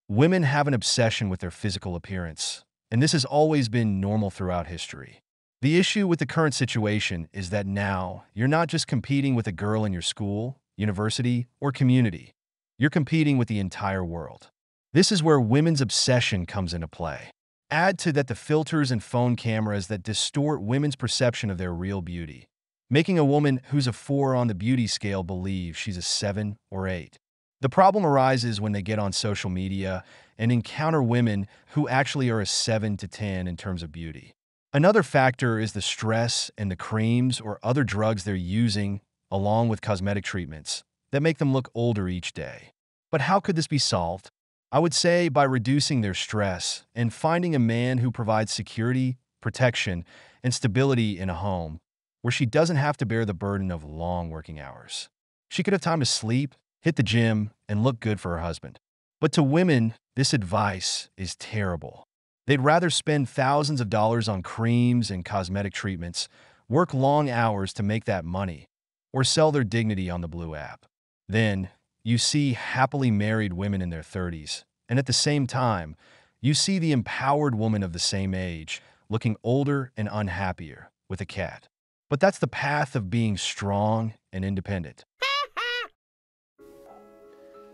Women have an obsession with their physical appearance, and this has always been normal throughout history. The issue with the current situation is that now you're not just competing with a girl in your school, university, or community. You're competing with the entire world. This is where women's obsession comes into play. Add to that the filters and phone cameras that distort women's perception of their real beauty, making a woman who's a 4 on the beauty scale believe she's a 7 or 8. The problem arises when they get on social media and encounter women who actually are a 7 to 10 in terms of beauty. Another factor is the stress and the creams or other drugs they're using, along with cosmetic treatments, that make them look older each day. But how could this be solved? I would say by reducing their stress and finding a man who provides security, protection, and stability in a home where she doesn't have to bear the burden of long working hours. She could have time to sleep, hit the gym, and look good for her husband. But to women, this advice is terrible. They'd rather spend thousands of dollars on creams and cosmetic treatments, work long hours to make that money, or sell their dignity on the Blue app. Then, you see happily married women in their 30s, and at the same time, you see the empowered woman of the same age, looking older and unhappier, with a cat. But that's the path of being strong and independent.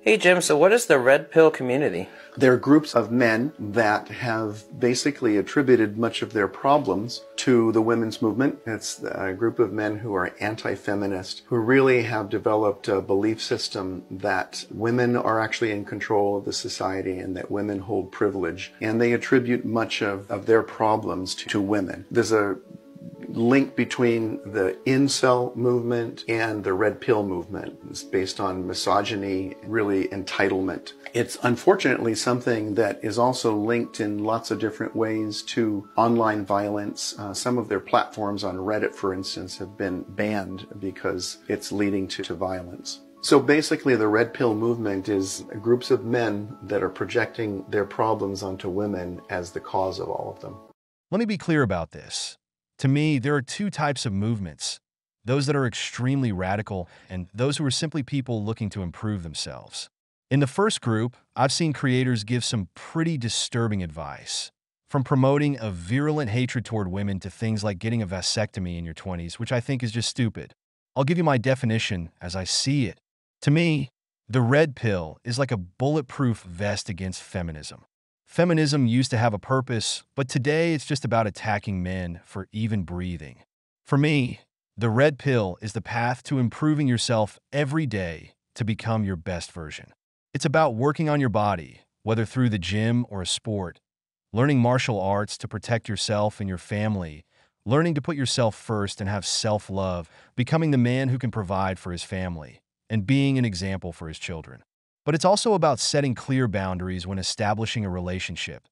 Hey Jim, so what is the Red Pill community? They're groups of men that have basically attributed much of their problems to the women's movement. It's a group of men who are anti-feminist, who really have developed a belief system that women are actually in control of the society and that women hold privilege. And they attribute much of their problems to women. There's a link between the incel movement and the red pill movement. It's based on misogyny, really entitlement. It's unfortunately something that is also linked in lots of different ways to online violence. Some of their platforms on Reddit, for instance, have been banned because it's leading to violence. So basically the red pill movement is groups of men that are projecting their problems onto women as the cause of all of them. Let me be clear about this. To me, there are two types of movements, those that are extremely radical and those who are simply people looking to improve themselves. In the first group, I've seen creators give some pretty disturbing advice, from promoting a virulent hatred toward women to things like getting a vasectomy in your 20s, which I think is just stupid. I'll give you my definition as I see it. To me, the red pill is like a bulletproof vest against feminism. Feminism used to have a purpose, but today it's just about attacking men for even breathing. For me, the red pill is the path to improving yourself every day to become your best version. It's about working on your body, whether through the gym or a sport, learning martial arts to protect yourself and your family, learning to put yourself first and have self-love, becoming the man who can provide for his family, and being an example for his children. But it's also about setting clear boundaries when establishing a relationship,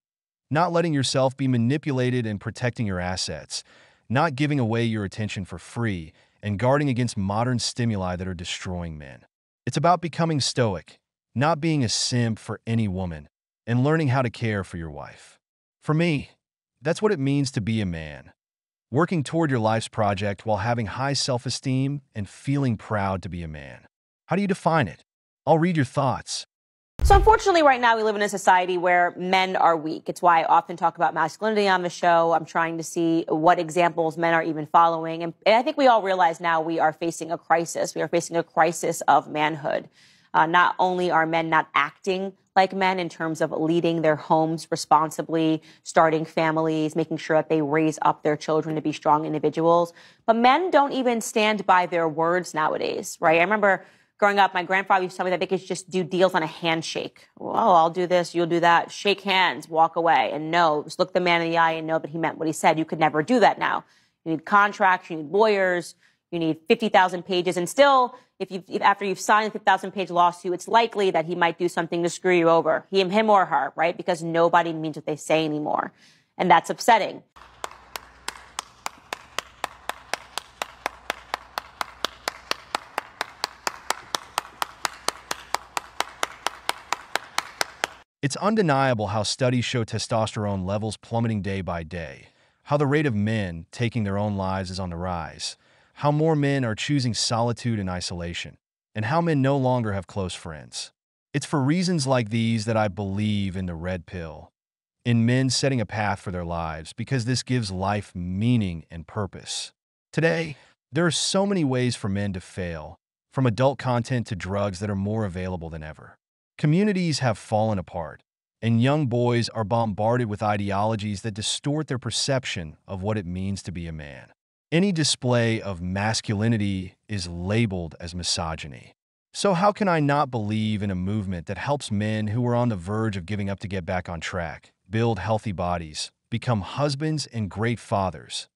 not letting yourself be manipulated and protecting your assets, not giving away your attention for free, and guarding against modern stimuli that are destroying men. It's about becoming stoic, not being a simp for any woman, and learning how to care for your wife. For me, that's what it means to be a man. Working toward your life's project while having high self-esteem and feeling proud to be a man. How do you define it? I'll read your thoughts. So unfortunately, right now we live in a society where men are weak. It's why I often talk about masculinity on the show. I'm trying to see what examples men are even following. And I think we all realize now we are facing a crisis. We are facing a crisis of manhood. Not only are men not acting like men in terms of leading their homes responsibly, starting families, making sure that they raise up their children to be strong individuals, but men don't even stand by their words nowadays, right? I remember growing up, my grandfather used to tell me that they could just do deals on a handshake. Well, I'll do this, you'll do that. Shake hands, walk away. And no, just look the man in the eye and know that he meant what he said. You could never do that now. You need contracts, you need lawyers, you need 50,000 pages. And still, after you've signed a 50,000-page lawsuit, it's likely that he might do something to screw you over, him or her, right? Because nobody means what they say anymore. And that's upsetting. It's undeniable how studies show testosterone levels plummeting day by day, how the rate of men taking their own lives is on the rise, how more men are choosing solitude and isolation, and how men no longer have close friends. It's for reasons like these that I believe in the red pill, in men setting a path for their lives, because this gives life meaning and purpose. Today, there are so many ways for men to fail, from adult content to drugs that are more available than ever. Communities have fallen apart, and young boys are bombarded with ideologies that distort their perception of what it means to be a man. Any display of masculinity is labeled as misogyny. So how can I not believe in a movement that helps men who are on the verge of giving up to get back on track, build healthy bodies, become husbands and great fathers,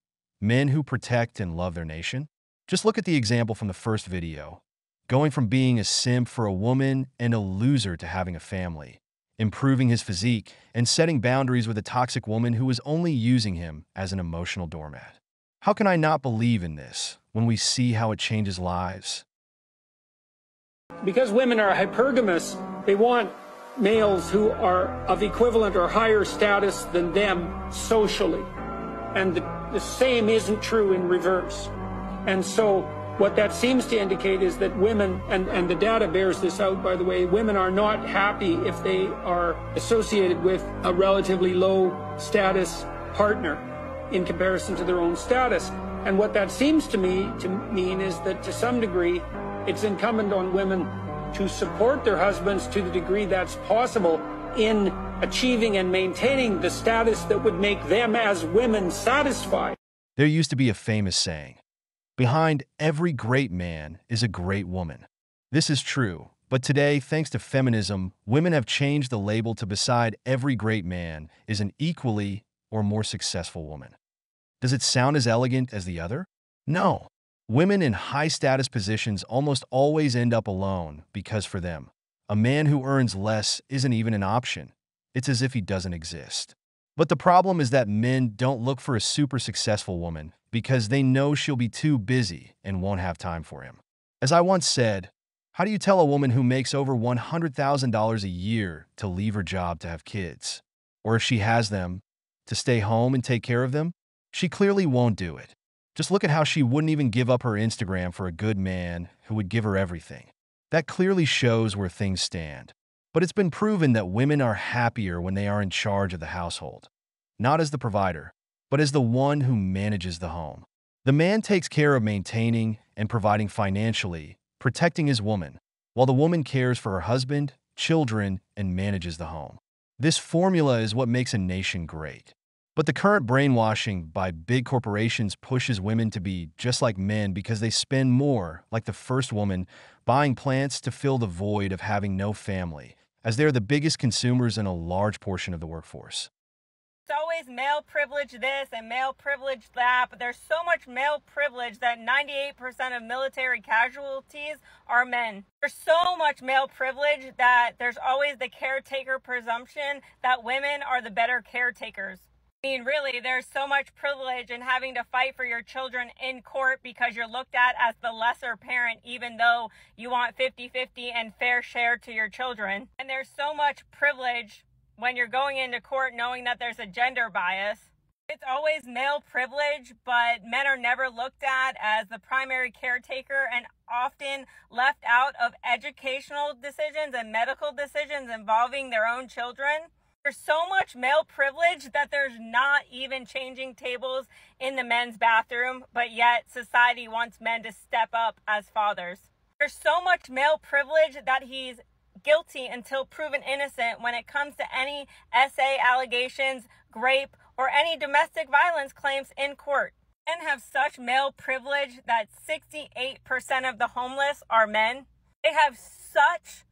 men who protect and love their nation? Just look at the example from the first video, going from being a simp for a woman and a loser to having a family, improving his physique, and setting boundaries with a toxic woman who was only using him as an emotional doormat. How can I not believe in this when we see how it changes lives? Because women are hypergamous, they want males who are of equivalent or higher status than them socially. And the same isn't true in reverse. And so what that seems to indicate is that women, and the data bears this out, by the way, women are not happy if they are associated with a relatively low status partner in comparison to their own status. And what that seems to me to mean is that to some degree, it's incumbent on women to support their husbands to the degree that's possible in achieving and maintaining the status that would make them as women satisfied. There used to be a famous saying, "Behind every great man is a great woman." This is true, but today, thanks to feminism, women have changed the label to beside every great man is an equally or more successful woman. Does it sound as elegant as the other? No. Women in high-status positions almost always end up alone because for them, a man who earns less isn't even an option. It's as if he doesn't exist. But the problem is that men don't look for a super successful woman because they know she'll be too busy and won't have time for him. As I once said, how do you tell a woman who makes over $100,000 a year to leave her job to have kids? Or if she has them, to stay home and take care of them? She clearly won't do it. Just look at how she wouldn't even give up her Instagram for a good man who would give her everything. That clearly shows where things stand. But it's been proven that women are happier when they are in charge of the household. Not as the provider, but as the one who manages the home. The man takes care of maintaining and providing financially, protecting his woman, while the woman cares for her husband, children, and manages the home. This formula is what makes a nation great. But the current brainwashing by big corporations pushes women to be just like men because they spend more, like the first woman, buying plants to fill the void of having no family, as they're the biggest consumers in a large portion of the workforce. It's always male privilege this and male privilege that, but there's so much male privilege that 98% of military casualties are men. There's so much male privilege that there's always the caretaker presumption that women are the better caretakers. I mean, really, there's so much privilege in having to fight for your children in court because you're looked at as the lesser parent, even though you want 50-50 and fair share to your children. And there's so much privilege when you're going into court knowing that there's a gender bias. It's always male privilege, but men are never looked at as the primary caretaker and often left out of educational decisions and medical decisions involving their own children. There's so much male privilege that there's not even changing tables in the men's bathroom, but yet society wants men to step up as fathers. There's so much male privilege that he's guilty until proven innocent when it comes to any SA allegations, rape, or any domestic violence claims in court. Men have such male privilege that 68% of the homeless are men. They have such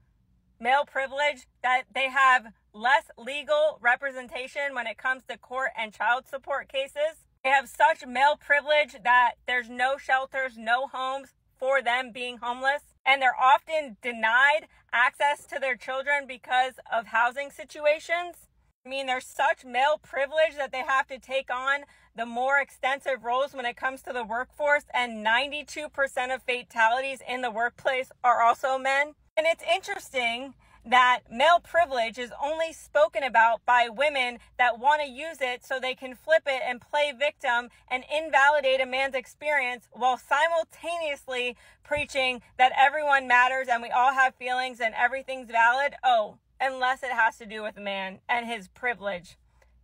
male privilege that they have less legal representation when it comes to court and child support cases. They have such male privilege that there's no shelters, no homes for them being homeless. And they're often denied access to their children because of housing situations. I mean, there's such male privilege that they have to take on the more extensive roles when it comes to the workforce. And 92% of fatalities in the workplace are also men. And it's interesting that male privilege is only spoken about by women that want to use it so they can flip it and play victim and invalidate a man's experience while simultaneously preaching that everyone matters and we all have feelings and everything's valid. Oh, unless it has to do with a man and his privilege.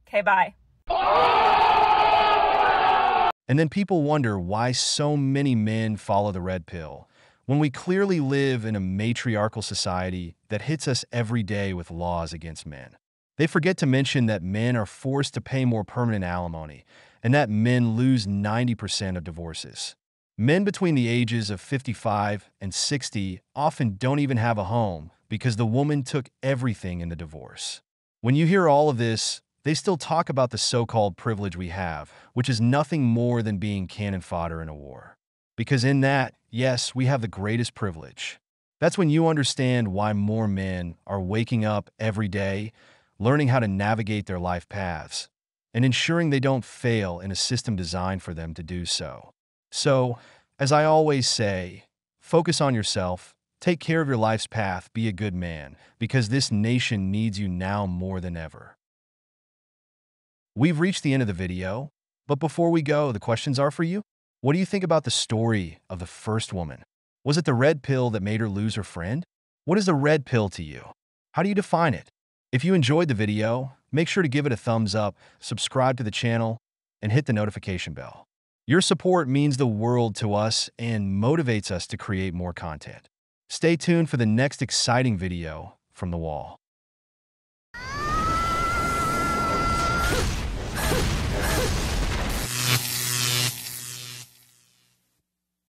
Okay, bye. And then people wonder why so many men follow the red pill, when we clearly live in a matriarchal society that hits us every day with laws against men. They forget to mention that men are forced to pay more permanent alimony and that men lose 90% of divorces. Men between the ages of 55 and 60 often don't even have a home because the woman took everything in the divorce. When you hear all of this, they still talk about the so-called privilege we have, which is nothing more than being cannon fodder in a war. Because in that, yes, we have the greatest privilege. That's when you understand why more men are waking up every day, learning how to navigate their life paths, and ensuring they don't fail in a system designed for them to do so. So, as I always say, focus on yourself, take care of your life's path, be a good man, because this nation needs you now more than ever. We've reached the end of the video, but before we go, the questions are for you. What do you think about the story of the first woman? Was it the red pill that made her lose her friend? What is the red pill to you? How do you define it? If you enjoyed the video, make sure to give it a thumbs up, subscribe to the channel, and hit the notification bell. Your support means the world to us and motivates us to create more content. Stay tuned for the next exciting video from The Wall.